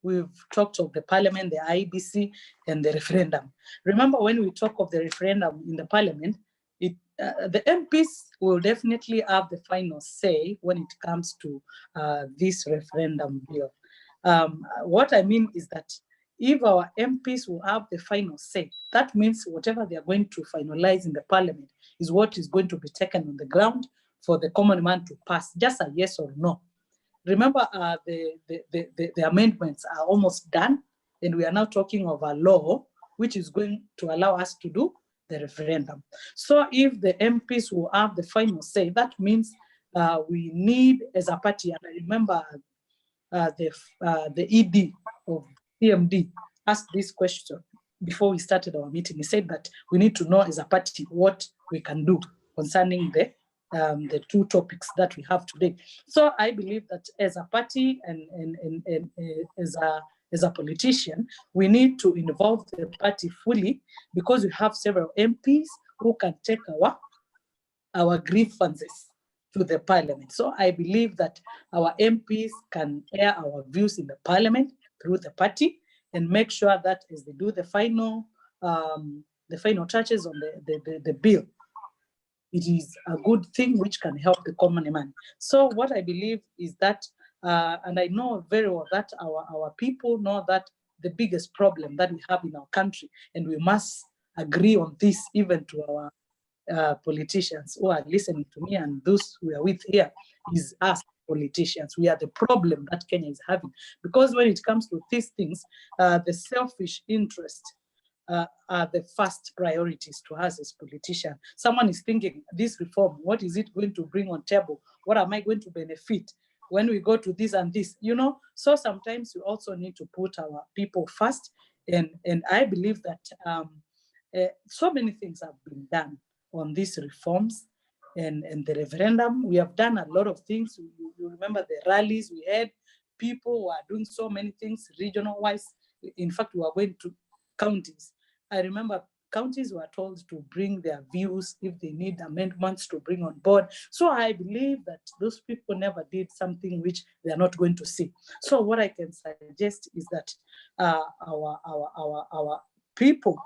we've talked of the parliament, the IBC, and the referendum. Remember, when we talk of the referendum in the parliament, the MPs will definitely have the final say when it comes to this referendum bill. What I mean is that if our MPs will have the final say, that means whatever they are going to finalize in the parliament is what is going to be taken on the ground for the common man to pass, just a yes or no. Remember, the amendments are almost done, and we are now talking of a law which is going to allow us to do the referendum. So if the MPs will have the final say, that means we need, as a party, and I remember the ED of CMD asked this question before we started our meeting. He said that we need to know as a party what we can do concerning the two topics that we have today. So I believe that as a party and as a politician, we need to involve the party fully, because we have several MPs who can take our grievances to the parliament. So I believe that our MPs can air our views in the parliament through the party, and make sure that as they do the final touches on the bill, it is a good thing which can help the common man. So what I believe is that, and I know very well that our people know that the biggest problem that we have in our country, and we must agree on this even to our politicians who are listening to me and those we are with here, is us politicians. We are the problem that Kenya is having. Because when it comes to these things, the selfish interest are the first priorities to us as politicians. Someone is thinking, this reform, what is it going to bring on table? What am I going to benefit when we go to this and this? You know, so sometimes we also need to put our people first. And I believe that so many things have been done on these reforms and the referendum. We have done a lot of things. You remember the rallies we had, people who are doing so many things regional wise. In fact, we are going to counties. I remember counties were told to bring their views if they need amendments to bring on board. So I believe that those people never did something which they are not going to see. So what I can suggest is that our people,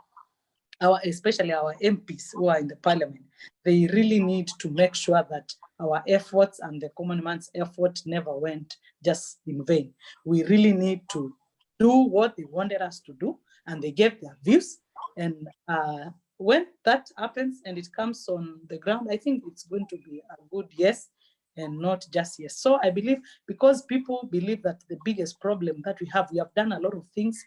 especially our MPs who are in the parliament, they really need to make sure that our efforts and the common man's effort never went just in vain. We really need to do what they wanted us to do, and they gave their views. And when that happens and it comes on the ground, I think it's going to be a good yes and not just yes. So I believe, because people believe that the biggest problem that we have done a lot of things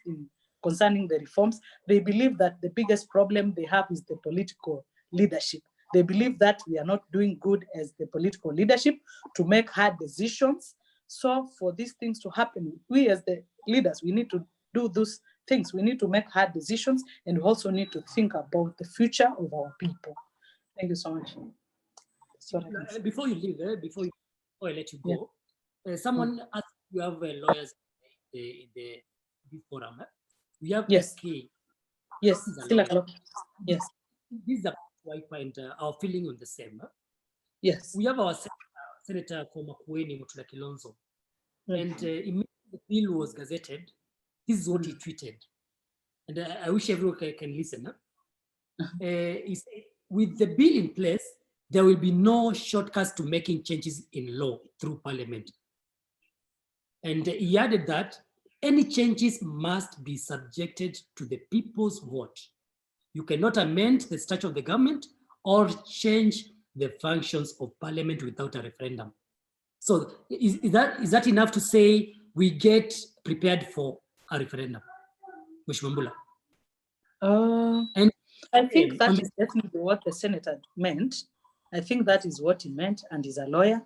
concerning the reforms. They believe that the biggest problem they have is the political leadership. They believe that we are not doing good as the political leadership to make hard decisions. So for these things to happen, we as the leaders, we need to do those things. We need to make hard decisions, and we also need to think about the future of our people. Thank you so much. Before you leave, before I let you go, someone asked, you have lawyers in the forum. We have SK. Yes, still a lot. Yes. This is a Wi-Fi and our feeling on the same. Yes. We have our Senator for Makueni Mutula Kilonzo. And immediately the bill was gazetted. This is what he tweeted. And I wish everyone can listen. He said, with the bill in place, there will be no shortcuts to making changes in law through parliament. And he added that any changes must be subjected to the people's vote. You cannot amend the structure of the government or change the functions of parliament without a referendum. So is that enough to say we get prepared for a referendum? Mheshimiwa Mbula. And I think that is definitely what the senator meant. I think that is what he meant, and he's a lawyer.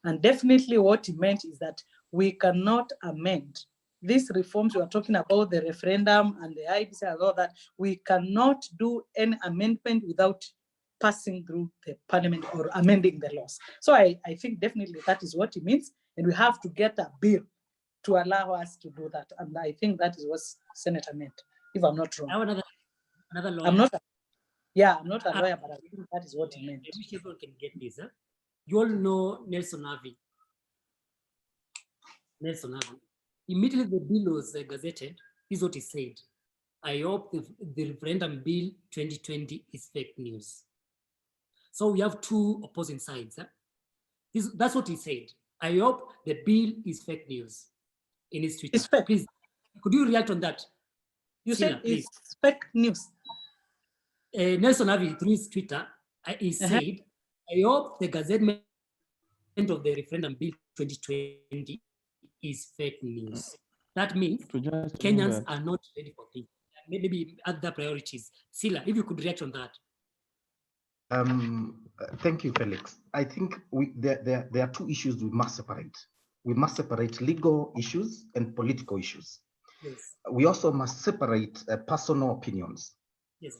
And definitely what he meant is that we cannot amend these reforms. We are talking about the referendum and the IBC and all that. We cannot do any amendment without passing through the parliament or amending the laws. So I think definitely that is what he means. And we have to get a bill to allow us to do that. And I think that is what Senator meant, if I'm not wrong. I have another lawyer. I'm not a lawyer, but I think that is what he meant. I wish everyone can get this. You all know Nelson Avi. Nelson Avi. Immediately the bill was gazetted, this is what he said. I hope the referendum bill 2020 is fake news. So we have two opposing sides. That's what he said. I hope the bill is fake news in his Twitter. It's fake. Please, could you react on that? You Sila, said it's fake news. Nelson Avi, through his Twitter, he said, I hope the gazettement of the referendum bill 2020 is fake news. That means Kenyans are not ready for this. Maybe other priorities. Sila, if you could react on that. Thank you, Felix. I think there are two issues we must separate. We must separate legal issues and political issues. Yes. We also must separate personal opinions. Yes.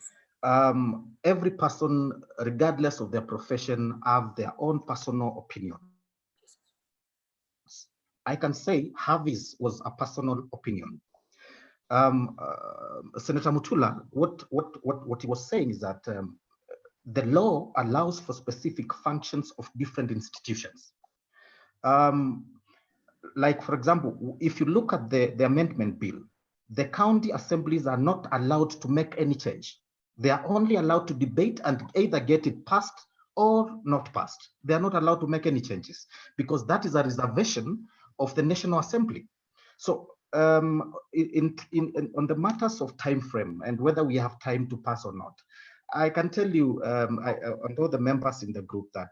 Every person, regardless of their profession, have their own personal opinion. I can say Harvey's was a personal opinion. Senator Mutula, what he was saying is that the law allows for specific functions of different institutions. Like, for example, if you look at the amendment bill, the county assemblies are not allowed to make any change. They are only allowed to debate and either get it passed or not passed. They are not allowed to make any changes because that is a reservation of the National Assembly. So on the matters of time frame and whether we have time to pass or not, I can tell you, and all the members in the group, that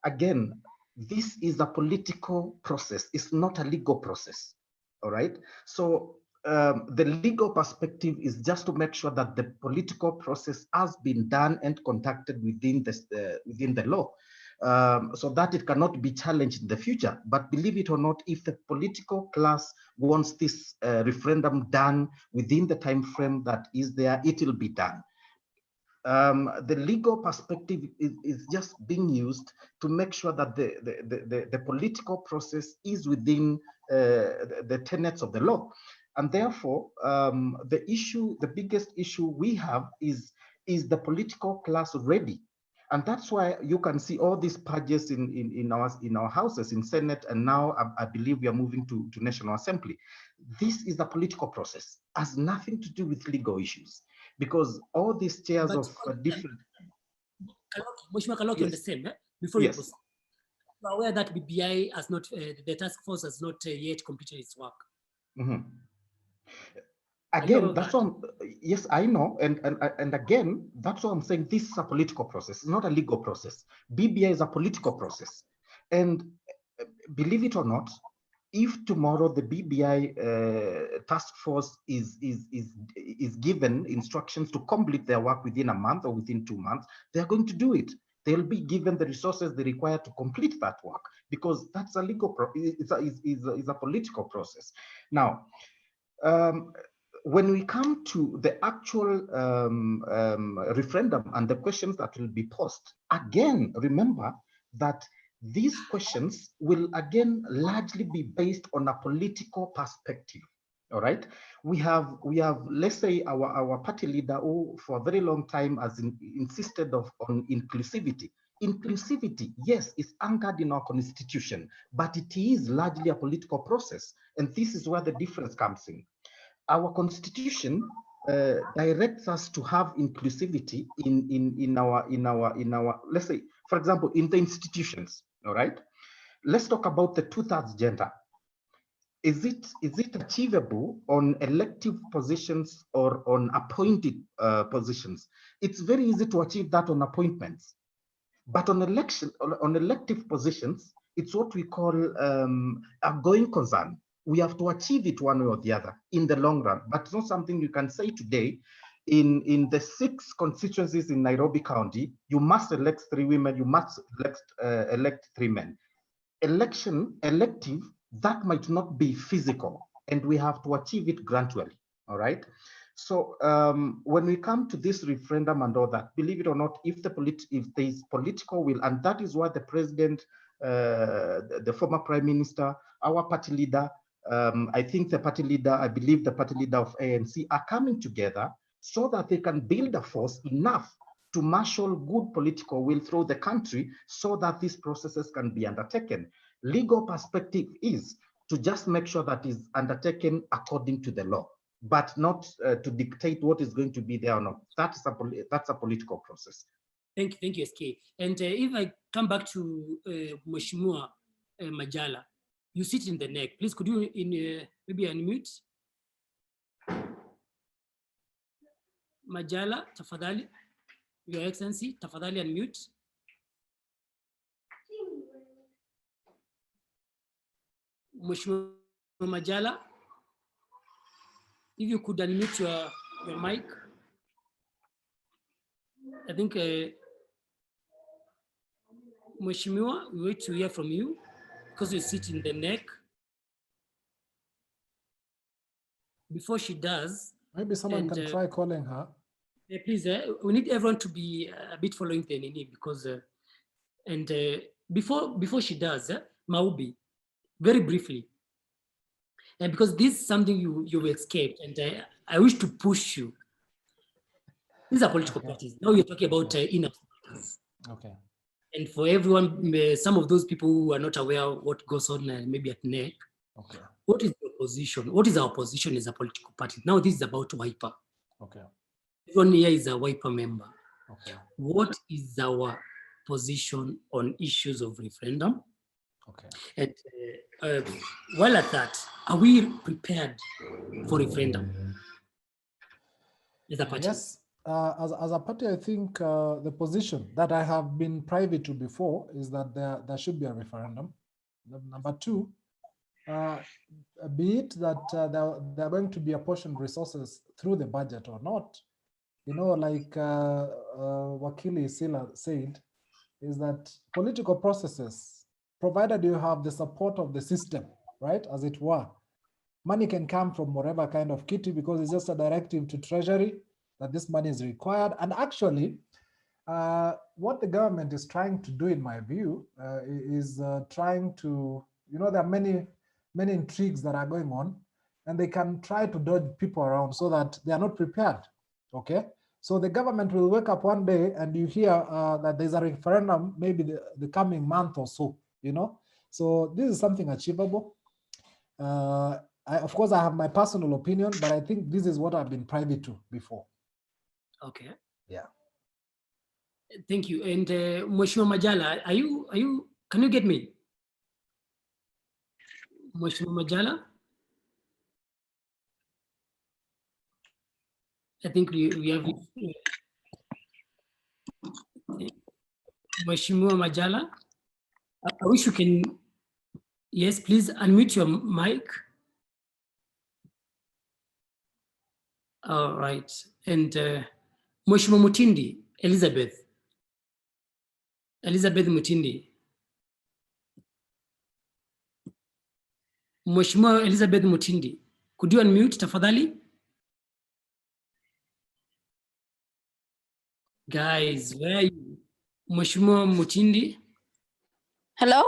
again, this is a political process. It's not a legal process. All right. So the legal perspective is just to make sure that the political process has been done and conducted within the law, so that it cannot be challenged in the future. But believe it or not, if the political class wants this referendum done within the time frame that is there, it will be done. The legal perspective is just being used to make sure that the political process is within the tenets of the law. And therefore, the biggest issue we have is the political class ready? And that's why you can see all these purges in our houses, in Senate, and now I believe we are moving to National Assembly. This is a political process, has nothing to do with legal issues, because all these chairs of different. Mheshimiwa Kaloki, on the same, before you proceed, you are aware that BBI has not, the task force has not yet completed its work. Mm-hmm. Again, that's what yes, I know. And again, that's what I'm saying. This is a political process. It's not a legal process. BBI is a political process. And believe it or not, if tomorrow the BBI task force is given instructions to complete their work within a month or within 2 months, they're going to do it. They'll be given the resources they require to complete that work, because that's a legal it's a political process. Now, when we come to the actual referendum and the questions that will be posed, again, remember that these questions will again largely be based on a political perspective. All right, we have let's say our party leader, who for a very long time has insisted on inclusivity. Inclusivity, yes, is anchored in our constitution, but it is largely a political process, and this is where the difference comes in. Our constitution directs us to have inclusivity in our let's say, for example, in the institutions. All right, let's talk about the 2/3 gender. Is it achievable on elective positions or on appointed positions? It's very easy to achieve that on appointments, but on elective positions, it's what we call a going concern. We have to achieve it one way or the other in the long run, but it's not something you can say today. in the 6 constituencies in Nairobi County, you must elect 3 women, you must elect 3 men. Elective, that might not be physical, and we have to achieve it gradually, all right? So when we come to this referendum and all that, believe it or not, if there is political will, and that is why the president, the former prime minister, our party leader, I think the party leader, I believe the party leader of ANC are coming together so that they can build a force enough to marshal good political will through the country so that these processes can be undertaken. Legal perspective is to just make sure that is undertaken according to the law, but not to dictate what is going to be there or not. That's a political process. Thank you, SK. And if I come back to Mheshimiwa Majala, you sit in the neck. Please, could you maybe unmute? Majala, tafadhali. Your Excellency, tafadhali unmute. Mheshimiwa Majala, if you could unmute your mic. I think, Mheshimiwa, we wait to hear from you because you sit in the neck. Before she does. Maybe someone can try calling her. Please, we need everyone to be a bit following the Nini because, before she does, Maubi, very briefly, and because this is something you escaped, and I wish to push you. These are political parties. Now you're talking about inner supporters. Okay. And for everyone, some of those people who are not aware of what goes on maybe at NEC, okay. What is your position? What is our position as a political party? Now this is about Wiper. Okay. Everyone here is a Wiper member. Okay. What is our position on issues of referendum? Okay. And while at that, are we prepared for referendum as a party? Yes. As a party, I think the position that I have been privy to before is that there should be a referendum. Number 2, be it that there are going to be apportioned resources through the budget or not, like Wakili Sila said, is that political processes, provided you have the support of the system, right, as it were, money can come from whatever kind of kitty because it's just a directive to Treasury that this money is required. And actually, what the government is trying to do, in my view, is trying to, there are many intrigues that are going on, and they can try to dodge people around so that they are not prepared, okay? So the government will wake up one day and you hear that there's a referendum, maybe the coming month or so, So this is something achievable. Of course, I have my personal opinion, but I think this is what I've been privy to before. Okay. Yeah. Thank you. And Mheshimiwa Majala, can you get me? Mheshimiwa Majala? I think we have Mheshimiwa Majala. I wish you can, yes, please unmute your mic. All right. And Mheshimiwa Mutindi, Elizabeth Mutindi. Mheshimiwa Elizabeth Mutindi, could you unmute tafadhali? Guys, where are you? Mheshimiwa Mutindi? Hello?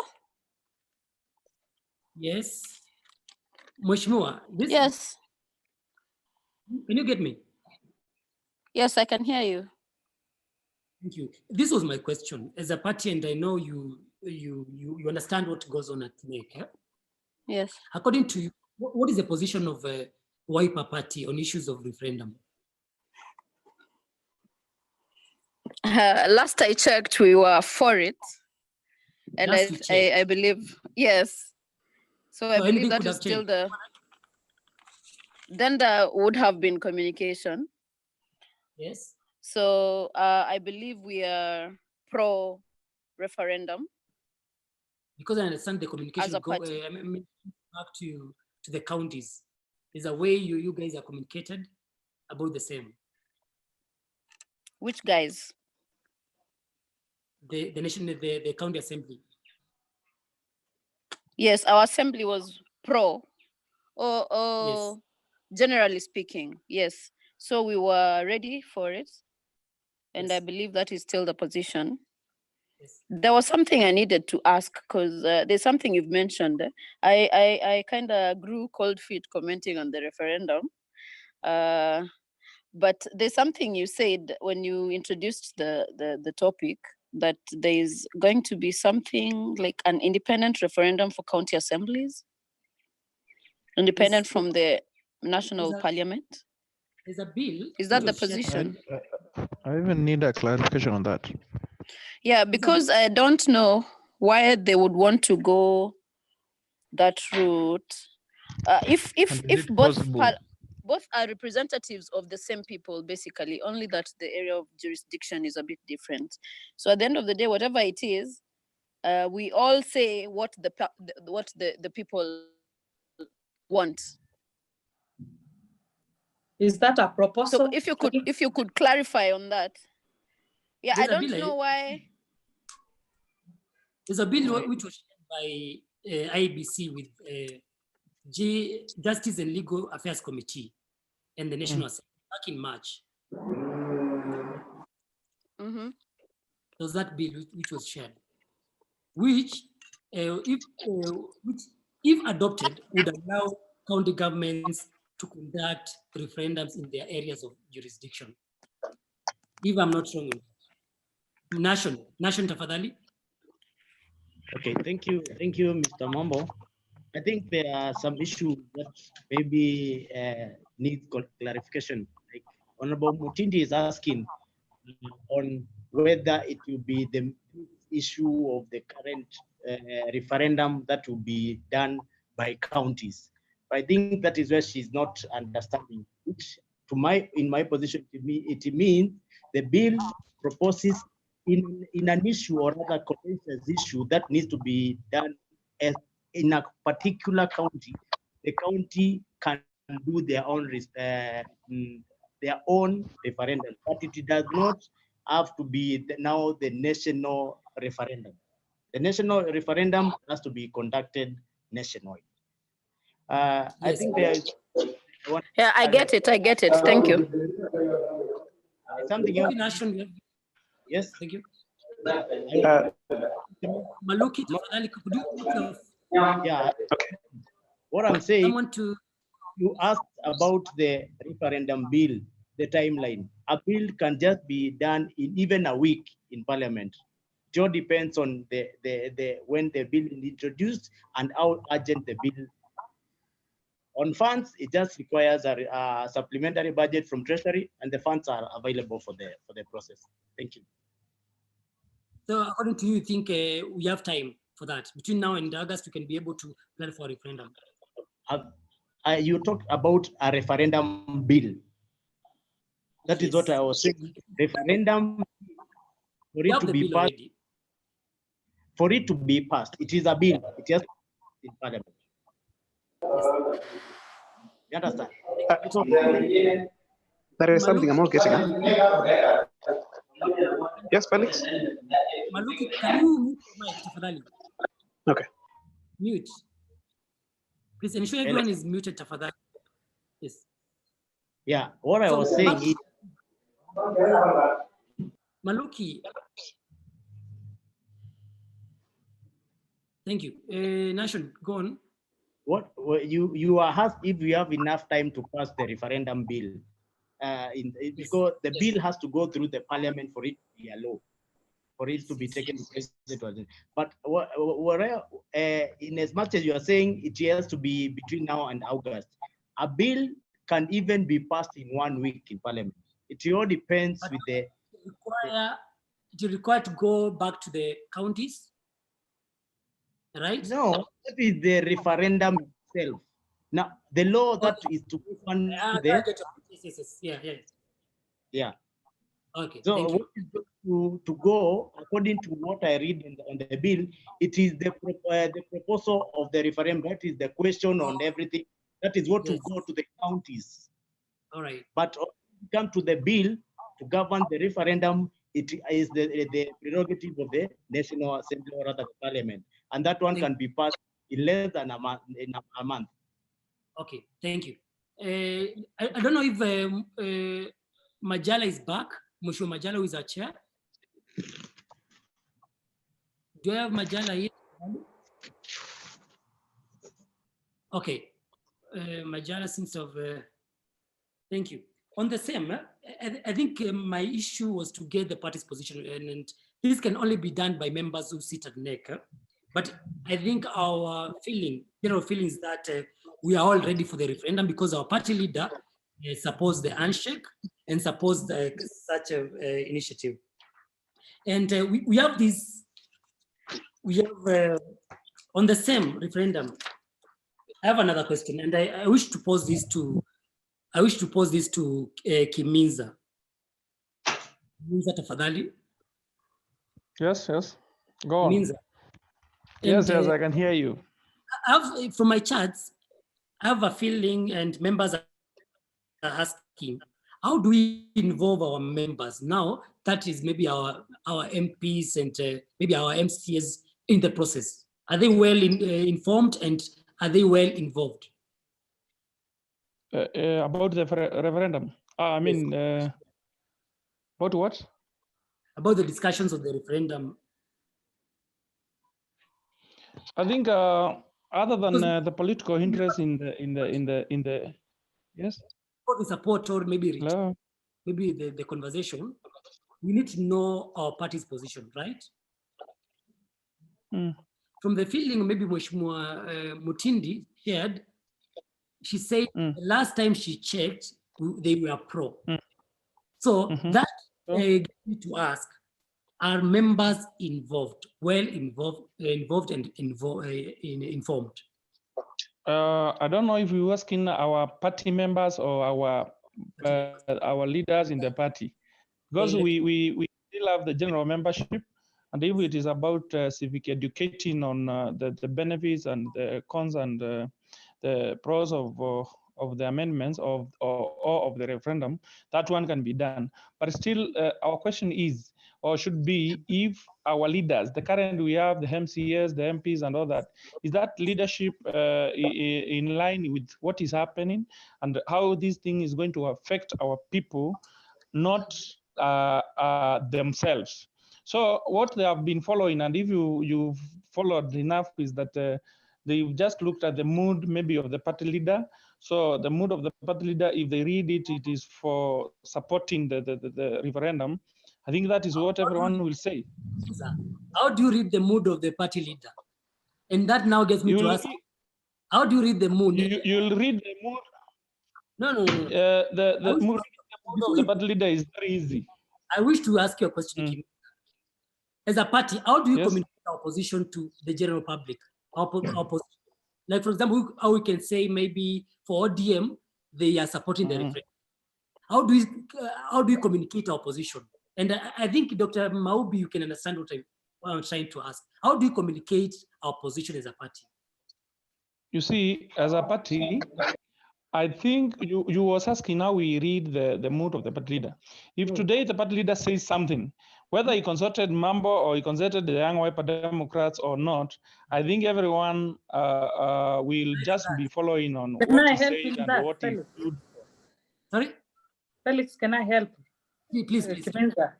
Yes. Mheshimiwa, yes. Can you get me? Yes, I can hear you. Thank you. This was my question. As a party, and I know you understand what goes on at NEC. Eh? Yes. According to you, what is the position of a Wiper Party on issues of referendum? Last I checked, we were for it. And I believe, yes. So I believe that is still then there would have been communication. Yes. So I believe we are pro referendum. Because I understand the communication back to the counties. There's a way you guys are communicated about the same. Which guys? The county assembly. Yes, our assembly was pro, or Yes. generally speaking, yes. So we were ready for it, and Yes. I believe that is still the position. Yes. There was something I needed to ask, because there's something you've mentioned. I kind of grew cold feet commenting on the referendum. But there's something you said when you introduced the topic, that there's going to be something like an independent referendum for county assemblies, independent from the national parliament. There's a bill. Is that the position? I even need a clarification on that. Yeah, because I don't know why they would want to go that route. If both are representatives of the same people, basically, only that the area of jurisdiction is a bit different. So at the end of the day, whatever it is, we all say what the people want. Is that a proposal? So if you could clarify on that. Yeah, I don't know why. There's a bill which was shared by IBC with Justice and Legal Affairs Committee and the National Assembly back in March. Mm-hmm. There was that bill which was shared, which if adopted would allow county governments to conduct referendums in their areas of jurisdiction. If I'm not wrong. Nation tafadhali. Okay, thank you, Mr. Mambo. I think there are some issues that maybe need clarification. Like Honorable Mutindi is asking on whether it will be the issue of the current referendum that will be done by counties. I think that is where she's not understanding. Which, in my position, it means the bill proposes in an issue or other contentious issue that needs to be done as in a particular county. The county can do their own referendum, but it does not have to be now the national referendum. The national referendum has to be conducted nationwide. Yes. I think there is. Yeah, I get it. Thank you. Something else. Yes. Thank you. Maluki, yeah. Okay. What I'm saying, you asked about the referendum bill, the timeline. A bill can just be done in even a week in Parliament. It all depends on when the bill is introduced and how urgent the bill. On funds, it just requires a supplementary budget from Treasury, and the funds are available for the process. Thank you. So, according to you think we have time for that? Between now and August, we can be able to plan for a referendum. You talked about a referendum bill. That is what I was saying. Referendum for it to be passed. For it to be passed, it is a bill. It has in Parliament. You understand? There is something I'm not getting. Yes, Felix? Maluki, can you mute your mic, tafadhali? Okay. Mute. Please ensure everyone is muted, tafadhali. Yes. Yeah, what I was saying is... Maluki. Thank you. Nation, go on. What you are asked if you have enough time to pass the referendum bill, because the bill has to go through the Parliament for it to be a law, for it to be taken to President. But in as much as you are saying it has to be between now and August, a bill can even be passed in 1 week in Parliament. It all depends with the. It require to go back to the counties. Right? No, that is the referendum itself. Now, the law that is to govern Yeah. Okay. So, thank what is to go according to what I read on the bill? It is the proposal of the referendum. That is the question on everything. That is what to go to the counties. All right. But when you come to the bill, to govern the referendum, it is the prerogative of the National Assembly or rather the Parliament, and that one can be passed in less than a month. Okay, thank you. I don't know if Majala is back. Musho Majala, who is our chair. Do you have Majala here? Okay, Majala seems to have. Thank you. On the same, I think my issue was to get the party's position, and this can only be done by members who sit at NEC. But I think our general feeling is that we are all ready for the referendum because our party leader supports the handshake and supports such an initiative. And we have this, on the same referendum, I have another question, and I wish to pose this to Kiminza. Kiminza tafadhali. Yes, go on. Kiminza. Yes, I can hear you. From my chats, I have a feeling, and members are asking, how do we involve our members now? That is maybe our MPs and maybe our MCs in the process. Are they well informed, and are they well involved? About the referendum? I mean, about what? About the discussions of the referendum. I think other than the political interest in the yes. For the support or maybe the conversation, we need to know our party's position, right? From the feeling maybe Mheshimiwa Mutindi shared, she said the last time she checked, they were pro. So that gets me to ask, are members involved, involved and informed? I don't know if you're asking our party members or our leaders in the party, because we still have the general membership, and if it is about civic educating on the benefits and the cons and the pros of the amendments or of the referendum, that one can be done. But still, our question is, or should be, if our leaders, the current we have, the MCS, the MPs and all that, is that leadership in line with what is happening and how this thing is going to affect our people, not themselves. So what they have been following, and if you've followed enough, is that they've just looked at the mood maybe of the party leader. So the mood of the party leader, if they read it, it is for supporting the referendum. I think that is what everyone will say. How do you read the mood of the party leader? And that now gets me to ask, how do you read the mood? You'll read the mood. No. The mood of the party leader is very easy. I wish to ask you a question, Kim. As a party, how do you communicate our position to the general public? Our position. Like, for example, how we can say maybe for ODM, they are supporting the referendum. How do we communicate our position? And I think, Dr. Maubi, you can understand what I'm trying to ask. How do you communicate our position as a party? You see, as a party, I think you was asking how we read the mood of the party leader. If today the party leader says something, whether he consulted Mambo or he consulted the Young Wiper Democrats or not, I think everyone will just be following on what he said and what he stood. Sorry? Felix, can I help? Please. Kiminza.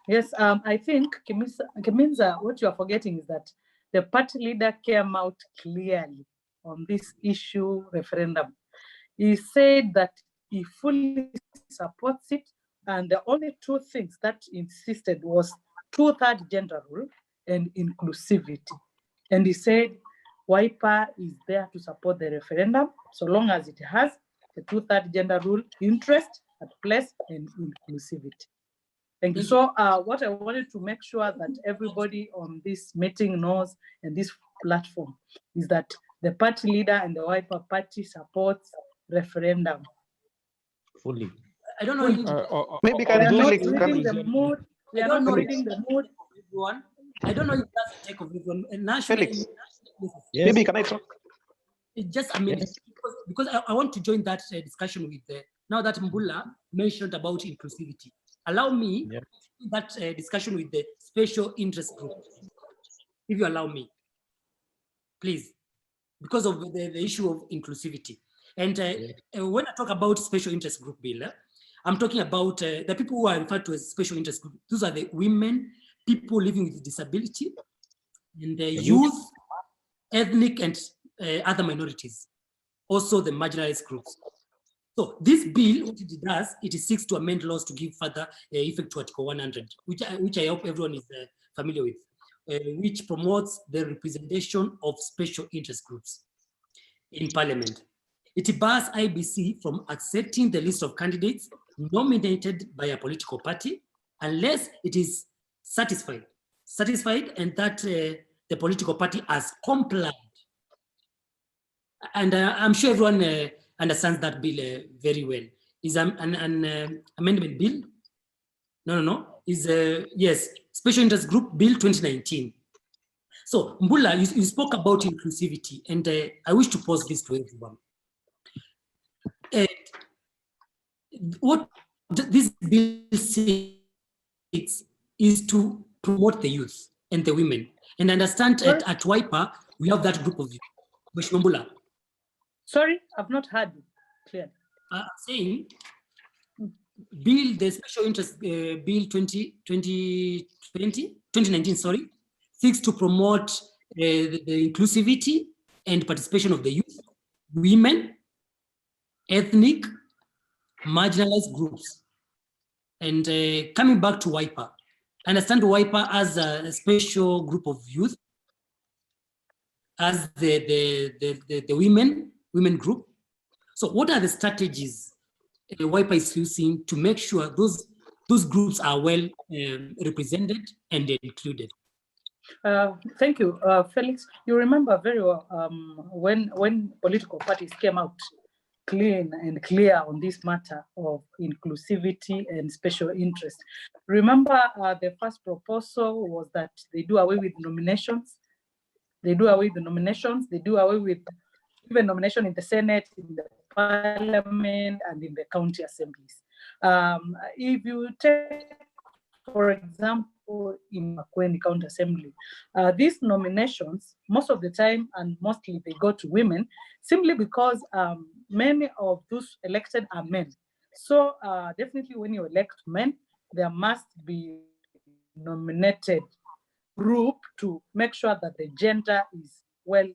Yes, I think, Kiminza, what you are forgetting is that the party leader came out clearly on this issue referendum. He said that he fully supports it, and the only two things that insisted was 2/3 gender rule and inclusivity. And he said Wiper is there to support the referendum so long as it has the 2/3 gender rule, interest at place, and inclusivity. Thank you. So what I wanted to make sure that everybody on this meeting knows and this platform is that the party leader and the Wiper party supports referendum. Fully. I don't know. Maybe can we are not Felix reading the mood. We are not reading the mood. Everyone. I don't know if that's a take of everyone. Felix, yes. Maybe can I talk? Just a minute, because I want to join that discussion with now that Mbula mentioned about inclusivity. allow me that discussion with the special interest group, if you allow me, please, because of the issue of inclusivity. And when I talk about special interest group bill, I'm talking about the people who are referred to as special interest group. Those are the women, people living with disability, and the youth, ethnic, and other minorities, also the marginalized groups. So this bill, what it does, it seeks to amend laws to give further effect to Article 100, which I hope everyone is familiar with, which promotes the representation of special interest groups in Parliament. It bars IBC from accepting the list of candidates nominated by a political party unless it is satisfied and that the political party has complied. And I'm sure everyone understands that bill very well. Is an amendment bill? No. Is yes, Special Interest Group Bill 2019. So Mbula, you spoke about inclusivity, and I wish to pose this to everyone. What this bill seeks is to promote the youth and the women. And understand at WIPA, we have that group of youth. Mbula. Sorry, I've not heard you clearly. I'm saying, the Special Interest Bill 2019, sorry, seeks to promote the inclusivity and participation of the youth, women, ethnic, marginalized groups. And coming back to WIPA, I understand WIPA as a special group of youth, as the women group. So what are the strategies WIPA is using to make sure those groups are well represented and included? Thank you, Felix. You remember very well when political parties came out clean and clear on this matter of inclusivity and special interest. Remember the first proposal was that they do away with nominations. They do away with the nominations. They do away with even nomination in the Senate, in the Parliament, and in the county assemblies. If you take, for example, in Makueni County Assembly, these nominations, most of the time and mostly they go to women, simply because many of those elected are men. So definitely when you elect men, there must be nominated group to make sure that the gender is well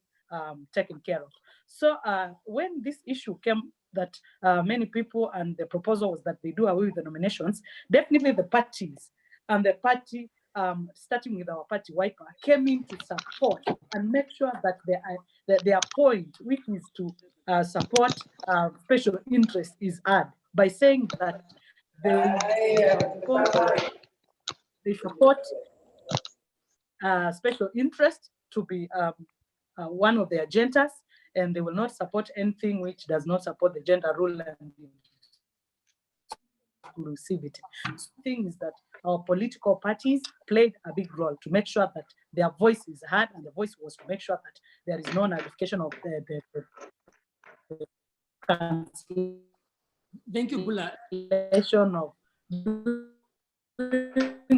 taken care of. So when this issue came that many people, and the proposal was that they do away with the nominations, definitely the parties and the party, starting with our party WIPA, came in to support and make sure that their point, which is to support special interest, is heard by saying that they support special interest to be one of their agendas, and they will not support anything which does not support the gender role and inclusivity. The thing is that our political parties played a big role to make sure that their voice is heard, and the voice was to make sure that there is no nullification of the Thank you, Bula. Of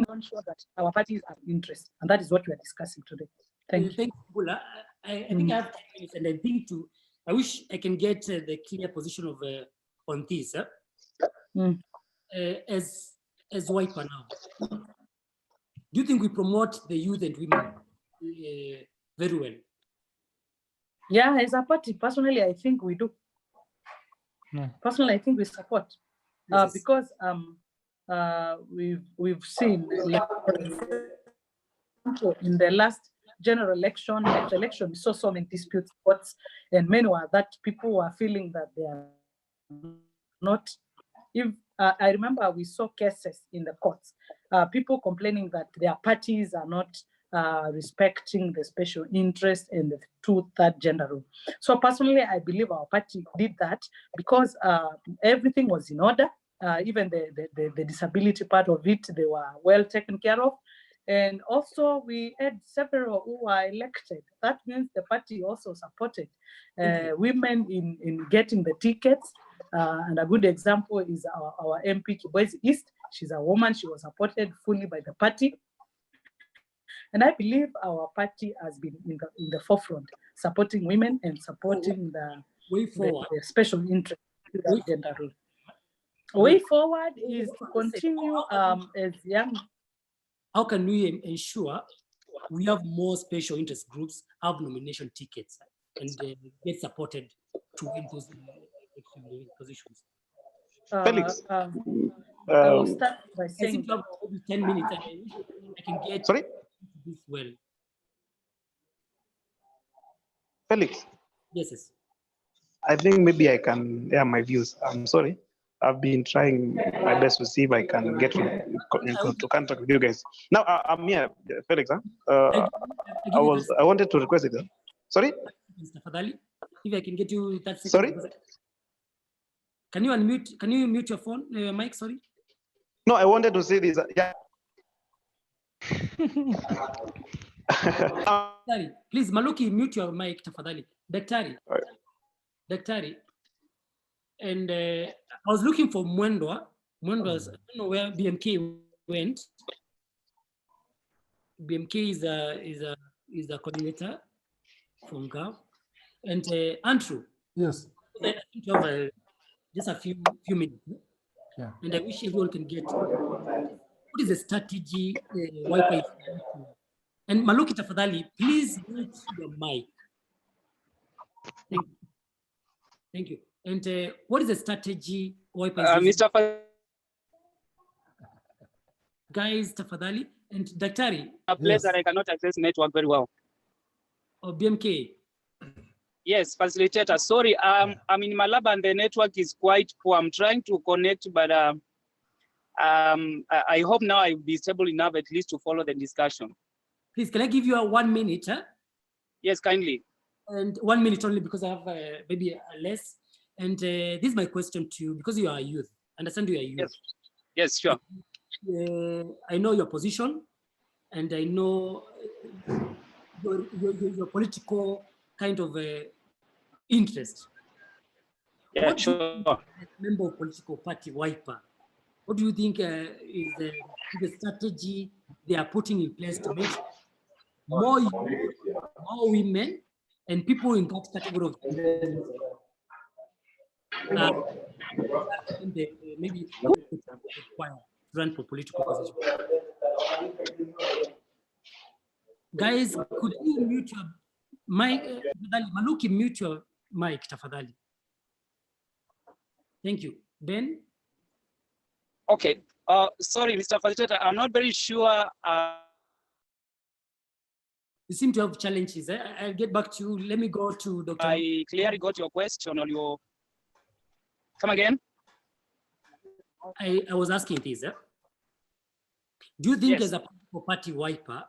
ensure that our parties are interested, and that is what we are discussing today. Thank you. Thank you, Bula. I think I have 10 minutes, and I wish I can get the clear position of on this. As WIPA now, do you think we promote the youth and women very well? Yeah, as a party, personally, I think we do. Personally, I think we support because we've seen, like, for example, in the last general election, next election, we saw so many disputes, and many were that people were feeling that they are not. If I remember, we saw cases in the courts, people complaining that their parties are not respecting the special interest and the 2/3 gender rule. So personally, I believe our party did that because everything was in order. Even the disability part of it, they were well taken care of. And also we had several who were elected. That means the party also supported women in getting the tickets. And a good example is our MP Kibwezi East. She's a woman. She was supported fully by the party. And I believe our party has been in the forefront, supporting women and supporting the special interest gender role. Way forward is to continue as young. How can we ensure we have more special interest groups have nomination tickets and get supported to win those positions? Felix. I will start by I saying think you have maybe 10 minutes. I can get Sorry? this well. Felix, Yes. I think maybe I can air my views. I'm sorry. I've been trying my best to see if I can get to contact with you guys. Now I'm here, Felix. I wanted to request it. Sorry? Mr. Fadali, if I can get you that second. Sorry? Can you unmute? Can you mute your phone, mic? Sorry. No, I wanted to say this. Yeah. Daktari, please, Maluki, mute your mic, tafadhali. Daktari. Right. Daktari. And I was looking for Mwendwa. Mwendwa's, I don't know where BMK went. BMK is a coordinator from GAV. And Andrew. Yes. I think you have just a few minutes. Yeah. And I wish everyone can get what is the strategy Wi-Fi. And Maluki tafadhali, please mute your mic. Thank you. And what is the strategy Wi-Fi? Mr. Guys, tafadhali. And Daktari. A place that I cannot access network very well. Oh, BMK. Yes, facilitator. Sorry, I'm in my lab and the network is quite poor. I'm trying to connect, but I hope now I'll be stable enough at least to follow the discussion. Please, can I give you a 1 minute? Huh? Yes, kindly. And 1 minute only because I have maybe less. And this is my question to you because you are a youth. Understand you are a youth. Yes, sure. I know your position and I know your political kind of interest. Yeah, what sure. Do you think, member of political party Wiper, what do you think is the strategy they are putting in place to make more youth, more women, and people in that category of maybe require to run for political position? Guys, could you mute your mic? Maluki, mute your mic, tafadhali. Thank you. Ben? Okay. Sorry, Mr. Facilitator, I'm not very sure. You seem to have challenges. I'll get back to you. Let me go to Dr. I clearly got your question or your... Come again? I was asking this. Do you think Yes. as a political party Wiper,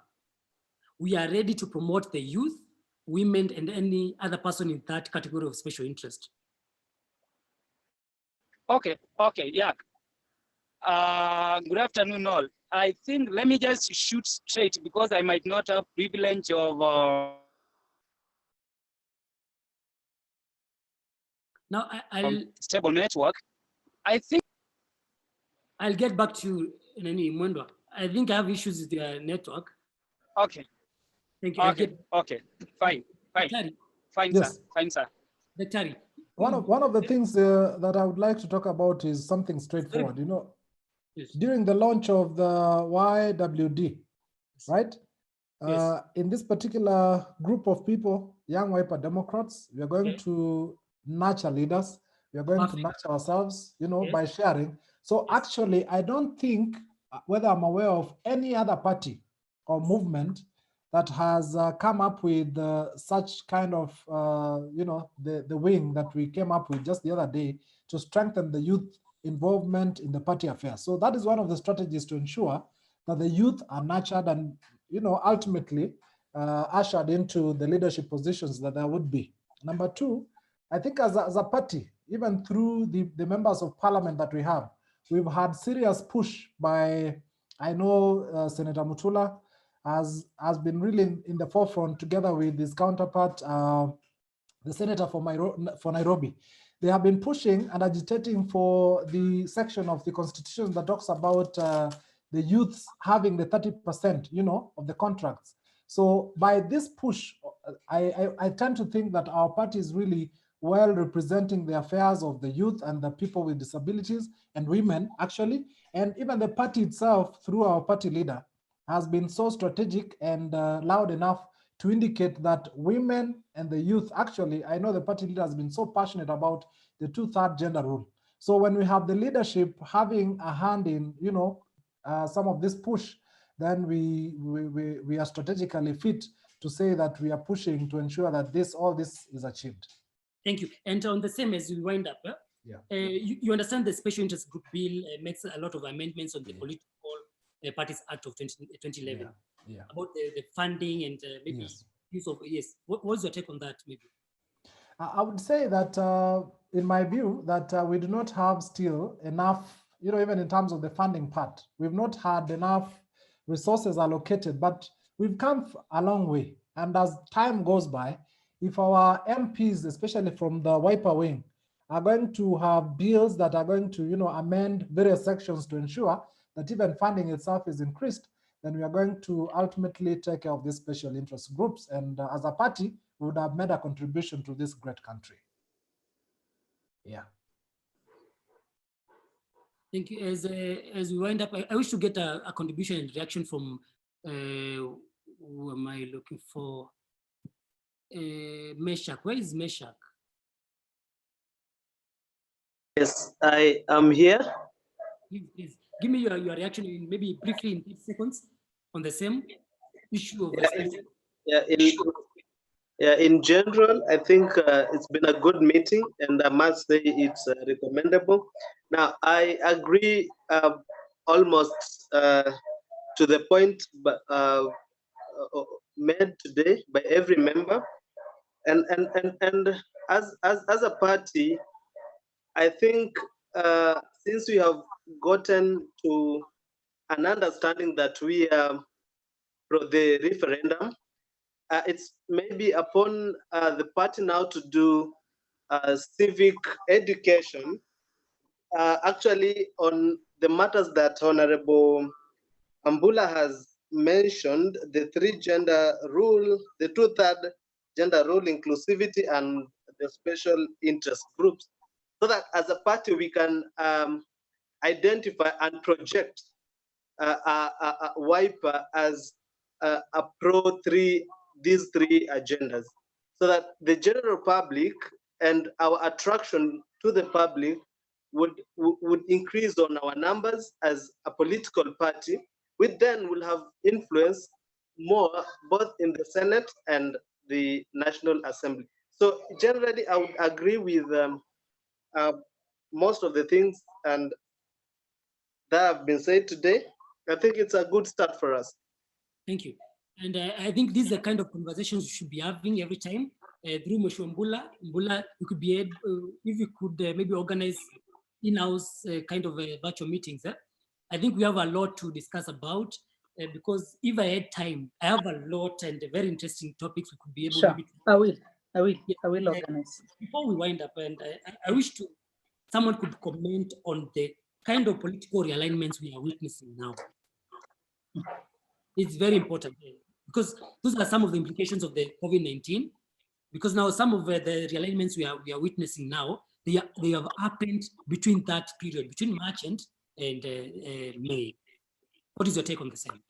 we are ready to promote the youth, women, and any other person in that category of special interest? Okay, yeah. Good afternoon, all. I think, let me just shoot straight because I might not have privilege of... Now, I'll... stable network. I think... I'll get back to you in any Mwendwa. I think I have issues with your network. Okay. Thank you. Okay. Fine. Daktari. Fine, Yes. sir. Fine, sir. Daktari. One of the things that I would like to talk about is something straightforward. You know, during the launch of the YWD, right? In this particular group of people, young Wiper Democrats, we are going to nurture leaders. We are going to nurture ourselves, you know, by sharing. So actually, I don't think whether I'm aware of any other party or movement that has come up with such kind of, you know, the wing that we came up with just the other day to strengthen the youth involvement in the party affairs. So that is one of the strategies to ensure that the youth are nurtured and, you know, ultimately ushered into the leadership positions that there would be. Number two, I think as a party, even through the members of parliament that we have, we've had serious push by, I know Senator Mutula has been really in the forefront together with his counterpart, the senator for Nairobi. they have been pushing and agitating for the section of the constitution that talks about the youths having the 30%, you know, of the contracts. So by this push, I tend to think that our party is really well representing the affairs of the youth and the people with disabilities and women, actually. And even the party itself, through our party leader, has been so strategic and loud enough to indicate that women and the youth, actually, I know the party leader has been so passionate about the 2/3 gender rule. So when we have the leadership having a hand in, you know, some of this push, then we are strategically fit to say that we are pushing to ensure that all this is achieved. Thank you. And on the same, as we wind up, you understand the Special Interest Group Bill makes a lot of amendments on the Political Parties Act of 2011 about the funding and maybe use of, what's your take on that, maybe? I would say that, in my view, that we do not have still enough, you know, even in terms of the funding part, we've not had enough resources allocated, but we've come a long way. And as time goes by, if our MPs, especially from the Wiper wing, are going to have bills that are going to, you know, amend various sections to ensure that even funding itself is increased, then we are going to ultimately take care of these special interest groups. And as a party, we would have made a contribution to this great country. Yeah. Thank you. As we wind up, I wish to get a contribution and reaction from, who am I looking for? Meshach. Where is Meshach? Yes, I am here. Please give me your reaction in maybe briefly in 8 seconds on the same issue of in general, I think it's been a good meeting, and I must say it's recommendable. Now, I agree almost to the point made today by every member, and as a party, I think since we have gotten to an understanding that we are pro the referendum, it's maybe upon the party now to do civic education, actually on the matters that Honorable Ambula has mentioned, the 3-gender rule, the 2/3 gender rule, inclusivity, and the special interest groups, so that as a party we can identify and project Wiper as a pro these 3 agendas, so that the general public and our attraction to the public would increase on our numbers as a political party, which then will have influence more both in the Senate and the National Assembly. So generally, I would agree with most of the things and that have been said today. I think it's a good start for us. Thank you. And I think these are the kind of conversations we should be having every time. Through Mbula, you could be able, if you could maybe organize in-house kind of virtual meetings. I think we have a lot to discuss about, because if I had time, I have a lot and very interesting topics we could be able Sure. maybe to... I will organize. Before we wind up, and I wish someone could comment on the kind of political realignments we are witnessing now. It's very important because those are some of the implications of the COVID-19. Because now some of the realignments we are witnessing now, they have happened between that period, between March and May. What is your take on the same?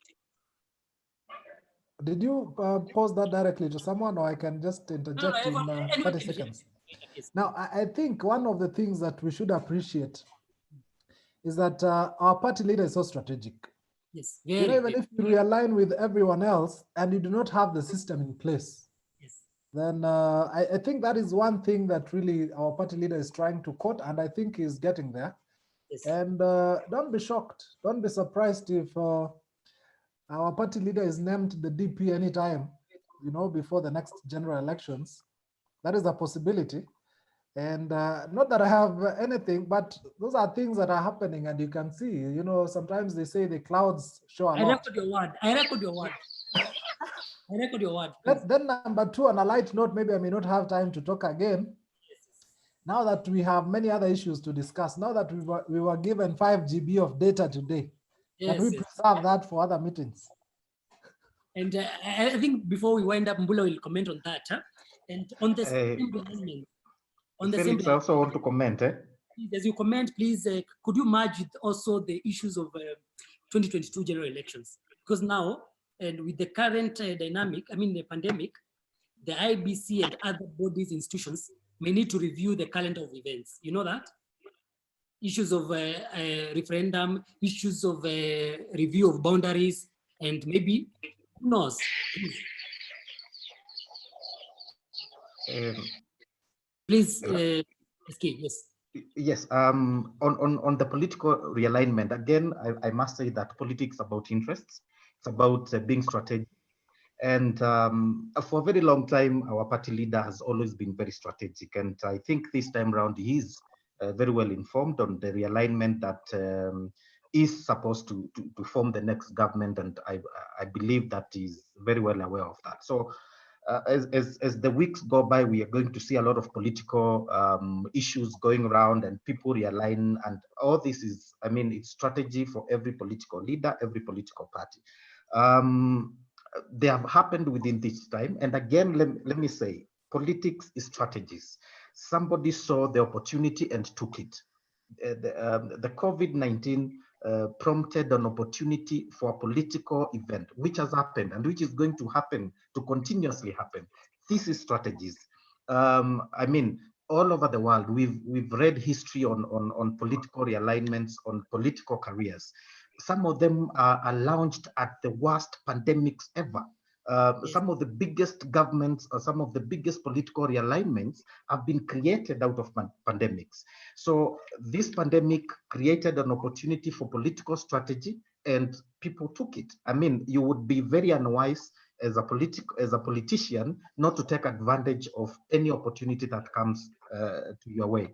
Did you pose that directly to someone, or I can just interject in 30 seconds? Now, I think one of the things that we should appreciate is that our party leader is so strategic. Yes, you know, even if you realign with everyone else and you do not have the system in place, then I think that is one thing that really our party leader is trying to quote, and I think he's getting there. Yes. And don't be shocked, don't be surprised if our party leader is named the DP anytime, you know, before the next general elections. That is a possibility. And not that I have anything, but those are things that are happening, and you can see, you know, sometimes they say the clouds show a lot. I record your word. I record your word. I record your word. Then number 2, on a light note, maybe I may not have time to talk again. now that we have many other issues to discuss, now that we were given 5 GB of data today, Yes, can we yes. preserve that for other meetings? And I think before we wind up, Mbula will comment on that. Huh? And on the same alignment, Felix, I also want to comment. As you comment, please, could you merge with also the issues of 2022 general elections? Because now, and with the current dynamic, I mean the pandemic, the IBC and other bodies, institutions may need to review the calendar of events. You know that? Issues of referendum, issues of review of boundaries, and maybe, who knows? Please, SK, yes. Yes, on the political realignment, again, I must say that politics is about interests. It's about being strategic. And for a very long time, our party leader has always been very strategic. And I think this time around, he is very well informed on the realignment that is supposed to form the next government. And I believe that he's very well aware of that. So as the weeks go by, we are going to see a lot of political issues going around and people realign. And all this is, I mean, it's strategy for every political leader, every political party. They have happened within this time. And again, let me say, politics is strategies. Somebody saw the opportunity and took it. The COVID-19 prompted an opportunity for a political event, which has happened and which is going to happen, to continuously happen. This is strategies. I mean, all over the world, we've read history on political realignments, on political careers. Some of them are launched at the worst pandemics ever. Some of the biggest governments or some of the biggest political realignments have been created out of pandemics. So this pandemic created an opportunity for political strategy and people took it. I mean, you would be very unwise as a politician not to take advantage of any opportunity that comes to your way.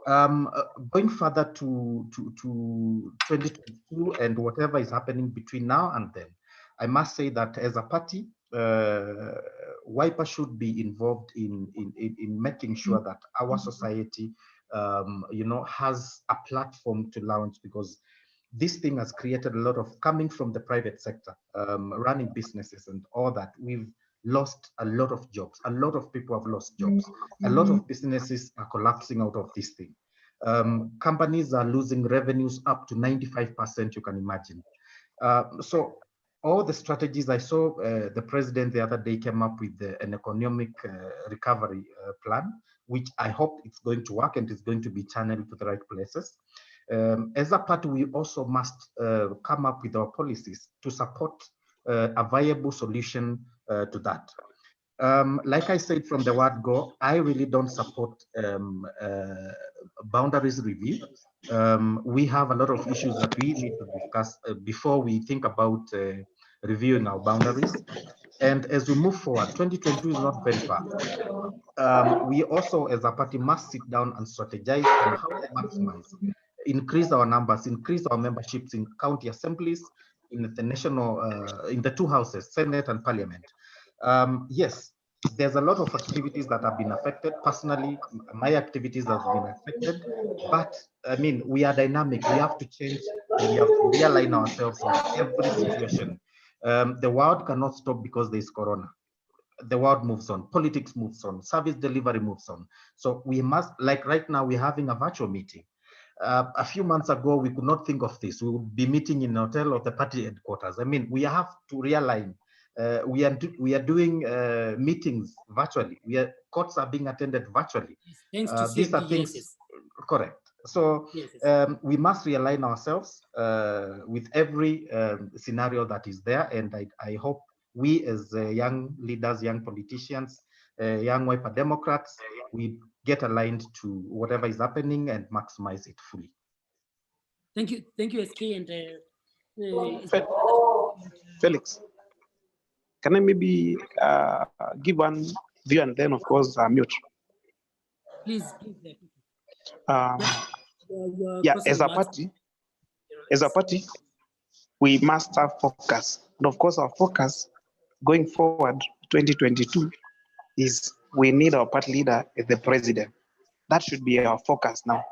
Going further to 2022 and whatever is happening between now and then, I must say that as a party, WIPA should be involved in making sure that our society, has a platform to launch, because this thing has created a lot of, coming from the private sector, running businesses and all that. We've lost a lot of jobs. A lot of people have lost jobs. A lot of businesses are collapsing out of this thing. Companies are losing revenues up to 95%, you can imagine. So all the strategies, I saw the president the other day came up with an economic recovery plan, which I hope it's going to work and it's going to be channeled to the right places. As a party, we also must come up with our policies to support a viable solution to that. Like I said from the word go, I really don't support boundaries review. We have a lot of issues that we need to discuss before we think about reviewing our boundaries. And as we move forward, 2022 is not very far. We also, as a party, must sit down and strategize on how to maximize, increase our numbers, increase our memberships in county assemblies, in the national, in the two houses, Senate and Parliament. Yes, there's a lot of activities that have been affected. Personally, my activities have been affected, but I mean, we are dynamic. We have to change and we have to realign ourselves in every situation. The world cannot stop because there's Corona. The world moves on, politics moves on, service delivery moves on. So we must, like right now, we're having a virtual meeting. A few months ago, we could not think of this. We would be meeting in a hotel or the party headquarters. I mean, we have to realign. We are doing meetings virtually. Courts are being attended virtually. Thanks to these are things, yes. Correct. So we must realign ourselves with every scenario that is there. And I hope we as young leaders, young politicians, young WIPA Democrats, we get aligned to whatever is happening and maximize it fully. Thank you, SK. And Felix, can I maybe give one view and then, of course, mute? Please. Yeah, as a party, we must have focus. And of course, our focus going forward, 2022, is we need our party leader as the president. That should be our focus now.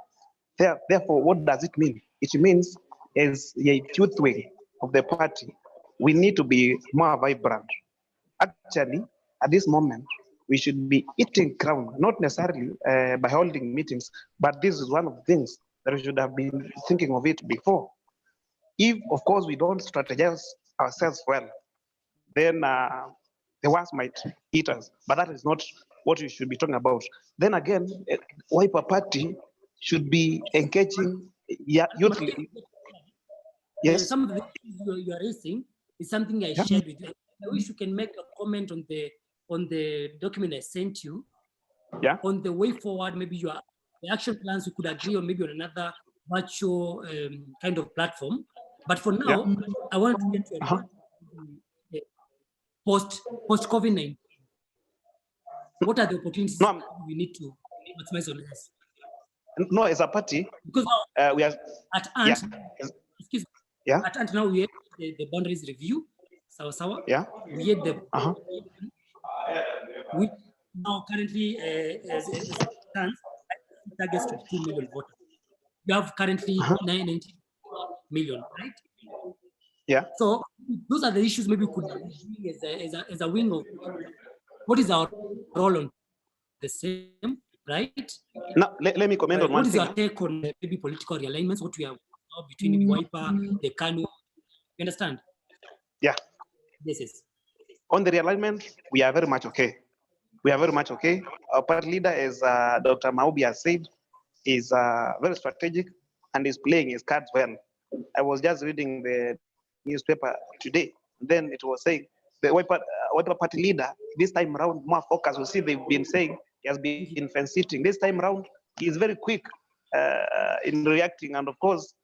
Therefore, what does it mean? It means as a youth wing of the party, we need to be more vibrant. Actually, at this moment, we should be eating crown, not necessarily by holding meetings, but this is one of the things that we should have been thinking of it before. If, of course, we don't strategize ourselves well, then the worst might eat us. But that is not what we should be talking about. Then again, Wiper Party should be engaging youth. Yes. Some of the things you are raising is something I shared with you. I wish you can make a comment on the document I sent you. Yeah. On the way forward, maybe the action plans we could agree on, maybe on another virtual kind of platform. But for now, I want to get to post COVID-19. What are the opportunities we need to maximize on this? No, as a party, because we are at Ant, excuse me. Yeah. At Ant now we had the boundaries review. Sawa. Yeah. We had the we now currently as it stands targets 22 million voters. We have currently 990 million, right? Yeah. So those are the issues maybe we could be as a wing of what is our role on the same, right? Now let me comment on one thing. What is your take on maybe political realignments? What we have now between maybe Wiper, the Kanu? You understand? Yeah. Yes. On the realignment, we are very much okay. We are very much okay. Our party leader, as Dr. Maubi has said, is very strategic and is playing his cards well. I was just reading the newspaper today. Then it was saying the Wiper party leader this time around more focus. You see, they've been saying he has been fence sitting. This time around, he is very quick in reacting, and of course,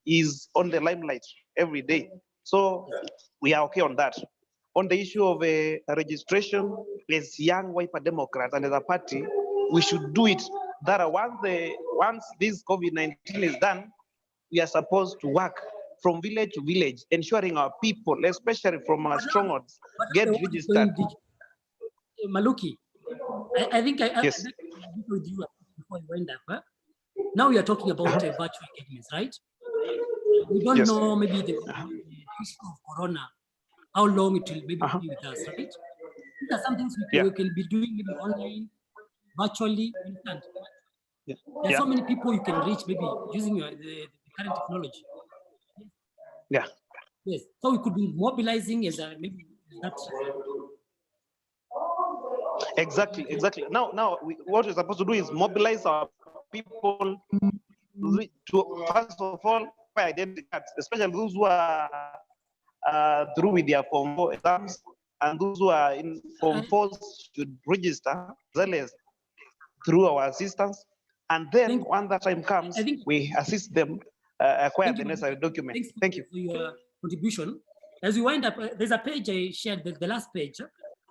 he's on the limelight every day. So we are okay on that. On the issue of a registration, as young Wiper Democrats and as a party, we should do it. That once this COVID-19 is done, we are supposed to work from village to village, ensuring our people, especially from our strongholds, get registered. Maluki, I think I with you before you went up. Huh? Now we are talking about virtual engagements, right? We don't know maybe the issue of corona, how long it will maybe be with us, right? These are some things we can be doing maybe online, virtually. There are so many people you can reach maybe using the current technology. Yeah. Yes. So we could be mobilizing as maybe that. Exactly. Now, what we're supposed to do is mobilize our people to first of all identity cards, especially those who are through with their Form 4 exams, and those who are in Form 4 should register as well as through our assistance. And then when that time comes, we assist them acquire the necessary documents. Thank you for your contribution. As we wind up, there's a page I shared, the last page,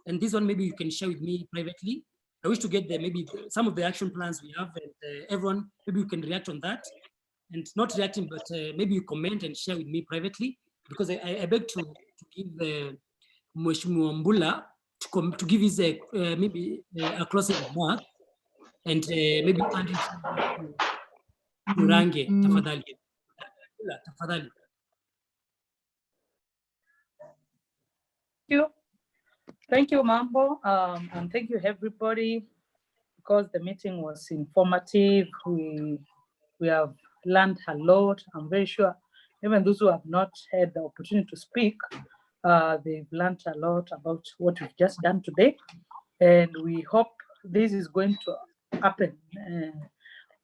and this one maybe you can share with me privately. I wish to get maybe some of the action plans we have, and everyone, maybe you can react on that. And not reacting, but maybe you comment and share with me privately, because I beg to give Mheshimiwa Mbula to give his maybe a closing remark, and maybe hand it to Range, tafadhali. Tafadhali. Thank you, Mambo, and thank you, everybody, because the meeting was informative. We have learned a lot. I'm very sure even those who have not had the opportunity to speak, they've learned a lot about what we've just done today. And we hope this is going to happen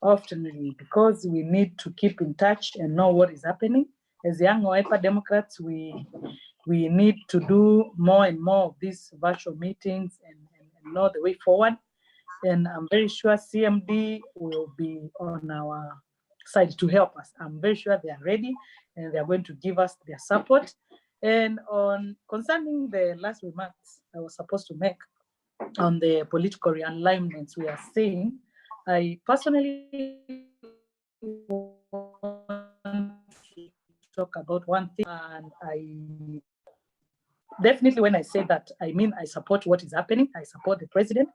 often, because we need to keep in touch and know what is happening. As young Wiper Democrats, we need to do more and more of these virtual meetings and know the way forward. And I'm very sure CMD will be on our side to help us. I'm very sure they are ready and they are going to give us their support. And concerning the last remarks I was supposed to make on the political realignments we are seeing, I personally want to talk about one thing, and I definitely, when I say that, I mean I support what is happening. I support the president,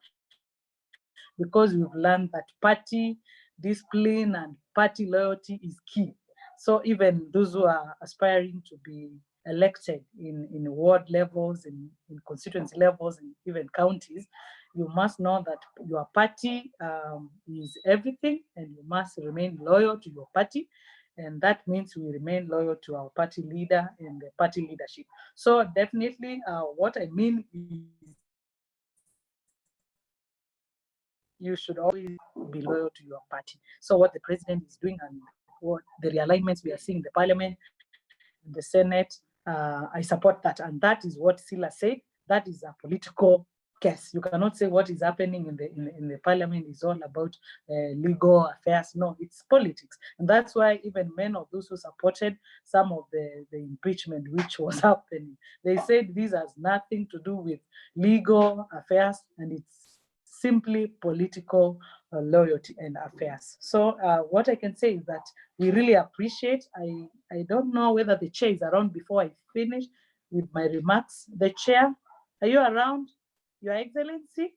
because we've learned that party discipline and party loyalty is key. So even those who are aspiring to be elected in ward levels, in constituency levels, and even counties, you must know that your party is everything, and you must remain loyal to your party. And that means we remain loyal to our party leader and the party leadership. So definitely what I mean is you should always be loyal to your party. So what the president is doing and what the realignments we are seeing in the parliament, the Senate, I support that. And that is what Sila said. That is a political case. You cannot say what is happening in the parliament is all about legal affairs. No, it's politics. And that's why even many of those who supported some of the impeachment which was happening, they said this has nothing to do with legal affairs, and it's simply political loyalty and affairs. So what I can say is that we really appreciate. I don't know whether the chair is around before I finish with my remarks. The chair, are you around? Your Excellency?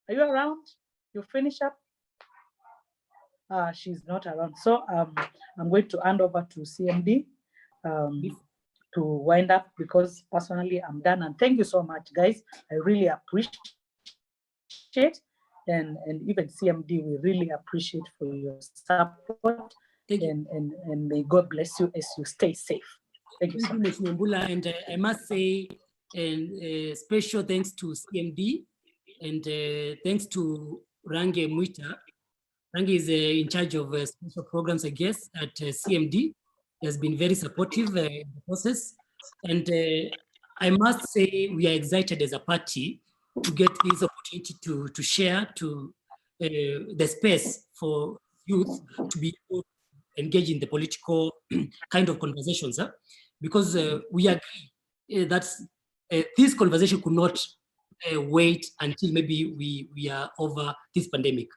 Are you around? You finish up? She's not around. So I'm going to hand over to CMD to wind up, because personally I'm done. And thank you so much, guys. I really appreciate, and even CMD, we really appreciate for your support. And may God bless you as you stay safe. Thank you so much. And I must say, special thanks to CMD, and thanks to Range Mwita. Range is in charge of special programs, I guess, at CMD. He has been very supportive in the process. And I must say, we are excited as a party to get this opportunity to share the space for youth to be able to engage in the political kind of conversations, because we agree that this conversation could not wait until maybe we are over this pandemic.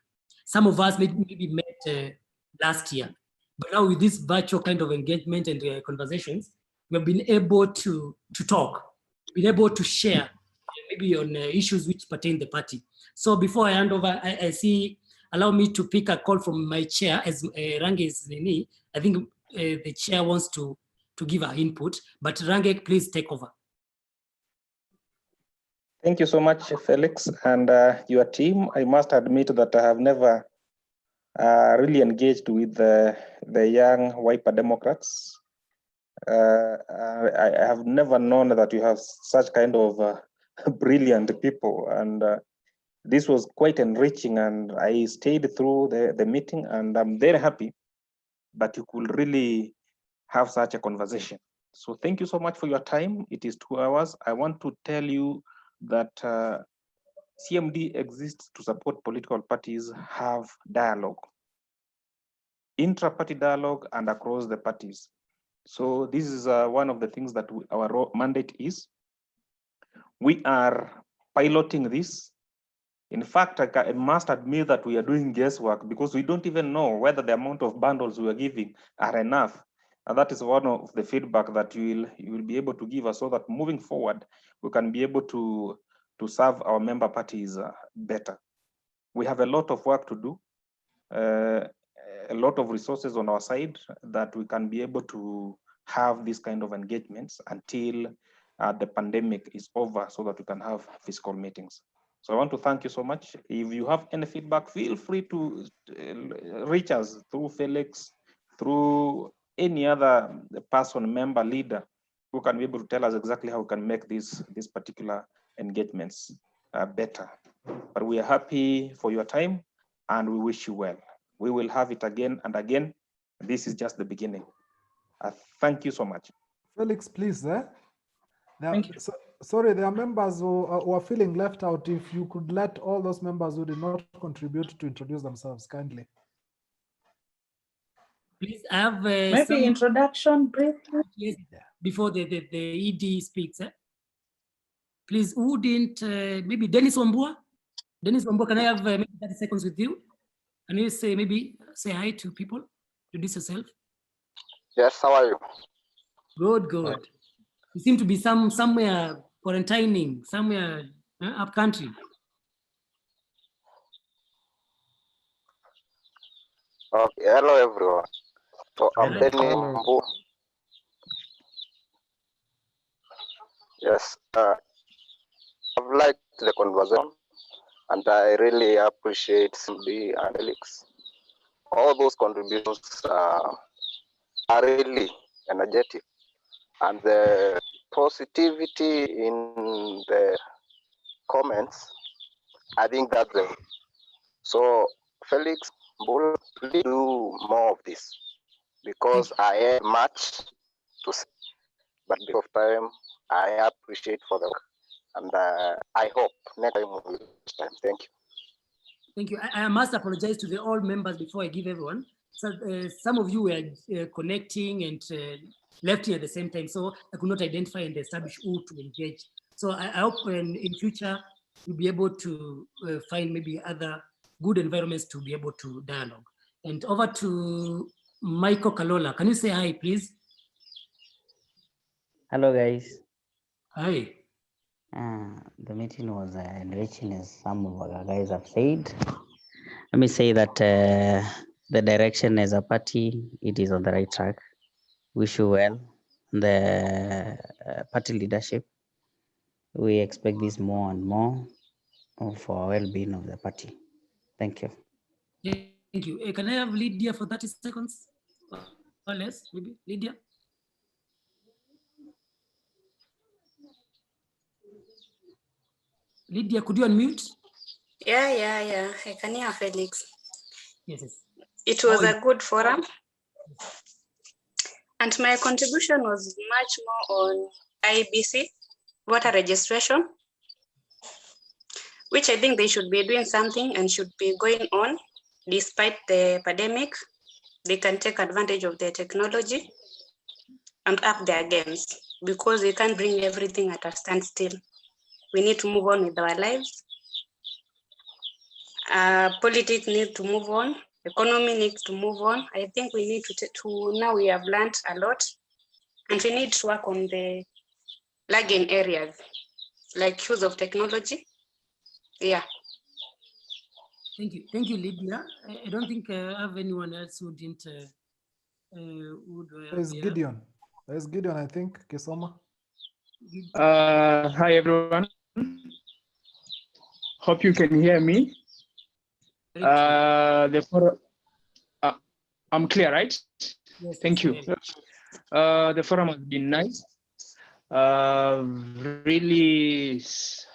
Some of us maybe met last year, but now with this virtual kind of engagement and conversations, we have been able to talk, been able to share maybe on issues which pertain the party. So before I hand over, I see, allow me to pick a call from my chair as Range is Nini. I think the chair wants to give her input, but Range, please take over. Thank you so much, Felix, and your team. I must admit that I have never really engaged with the young Wiper Democrats. I have never known that you have such kind of brilliant people, and this was quite enriching, and I stayed through the meeting, and I'm very happy that you could really have such a conversation. So thank you so much for your time. It is 2 hours. I want to tell you that CMD exists to support political parties have dialogue, intra-party dialogue and across the parties. So this is one of the things that our mandate is. We are piloting this. In fact, I must admit that we are doing guesswork because we don't even know whether the amount of bundles we are giving are enough. And that is one of the feedback that you will be able to give us, so that moving forward, we can be able to serve our member parties better. We have a lot of work to do, a lot of resources on our side that we can be able to have these kind of engagements until the pandemic is over, so that we can have physical meetings. So I want to thank you so much. If you have any feedback, feel free to reach us through Felix, through any other person, member, leader, who can be able to tell us exactly how we can make these particular engagements better. But we are happy for your time and we wish you well. We will have it again and again. This is just the beginning. Thank you so much. Felix, please. Thank you. Sorry, there are members who are feeling left out. If you could let all those members who did not contribute to introduce themselves kindly. Please have maybe some introduction briefly. Yes, before the ED speaks. Please, who didn't, maybe Dennis Wambua? Dennis Wambua, can I have maybe 30 seconds with you? Can you say, maybe say hi to people? Introduce yourself. Yes, how are you? Good, good. You seem to be somewhere quarantining, somewhere up country. Okay, hello everyone. So I'm Hello. Benny Mbu. Yes, I've liked the conversation and I really appreciate Cindy and Felix. All those contributions are really energetic, and the positivity in the comments, I think that's the so Felix, please do more of this because I have much to say, but because of time, I appreciate for the work, and I hope next time we will time. Thank you. Thank you. I must apologize to the all members before I give everyone. So some of you were connecting and left here at the same time, so I could not identify and establish who to engage. So I hope in future you'll be able to find maybe other good environments to be able to dialogue. And over to Michael Kalola. Can you say hi, please? Hello, guys. Hi. The meeting was enriching, as some of our guys have said. Let me say that the direction as a party, it is on the right track. Wish you well, the party leadership. We expect this more and more for well-being of the party. Thank you. Thank you. Can I have Lydia for 30 seconds? Or less, maybe. Lydia? Lydia, could you unmute? Yeah. I can hear Felix. Yes. It was a good forum. And my contribution was much more on IBC, voter registration, which I think they should be doing something and should be going on despite the pandemic. They can take advantage of the technology and up their games because they can't bring everything at a standstill. We need to move on with our lives. Politics need to move on. Economy needs to move on. I think we need to now we have learned a lot and we need to work on the lagging areas like use of technology. Yeah. Thank you, Lydia. I don't think I have anyone else who didn't. There's Gideon. There's Gideon, I think. Kisoma. Hi everyone. Hope you can hear me. I'm clear, right? Yes, thank you. The forum has been nice. Really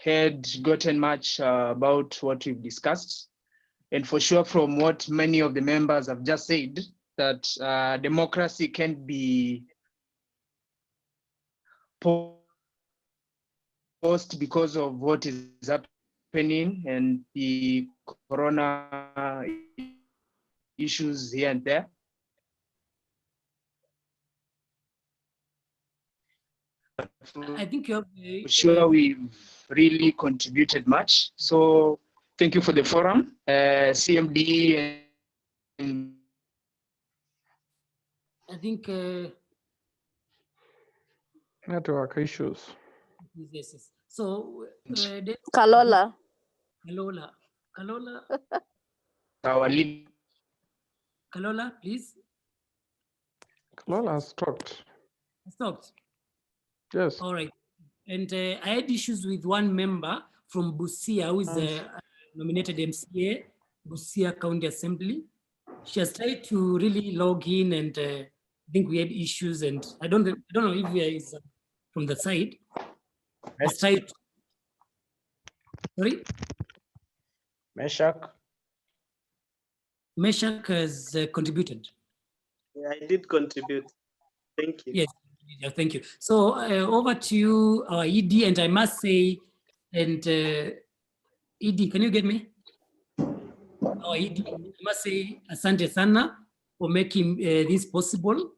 had gotten much about what we've discussed, and for sure from what many of the members have just said, that democracy can't be paused because of what is happening and the corona issues here and there. I think you're sure we've really contributed much. So thank you for the forum, CMD. And I think network issues. Yes. So Kalola. Our lead. Kalola, please. Kalola has stopped. Stopped. Yes. All right. And I had issues with one member from Busia, who is a nominated MCA, Busia County Assembly. She has tried to really log in, and I think we had issues. And I don't know if he is from the side. Let's try. Sorry. Meshach has contributed. Yeah, I did contribute. Thank you. Yes, yeah, thank you. So over to you, our ED, and I must say, and ED, can you get me? Our ED, I must say, asante sana for making this possible.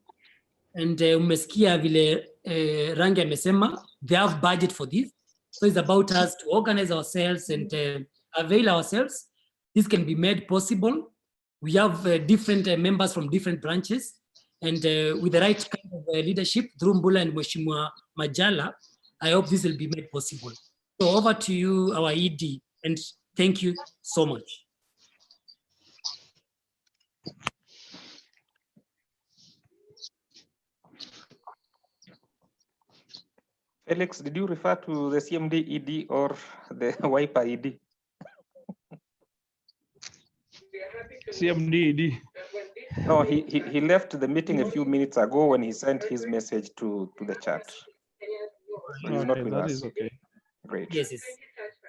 And umesikia vile Rangi amesema, they have budget for this. So it's about us to organize ourselves and avail ourselves. This can be made possible. We have different members from different branches. And with the right kind of leadership, through Mbula and Mheshimiwa Majala, I hope this will be made possible. So over to you, our ED, and thank you so much. Felix, did you refer to the CMD ED or the wiper ED? CMD ED. No, he left the meeting a few minutes ago when he sent his message to the chat. So he's not Okay, with that us. is okay. Great. Yes, yes.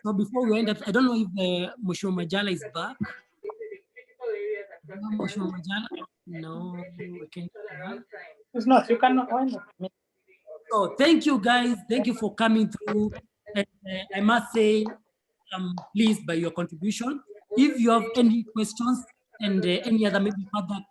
So before we end up, I don't know if Musho Majala is back. No, Musho Majala. No, we can't. It's not. You cannot. Why not? So thank you guys. Thank you for coming through. And I must say, I'm pleased by your contribution. If you have any questions and any other maybe further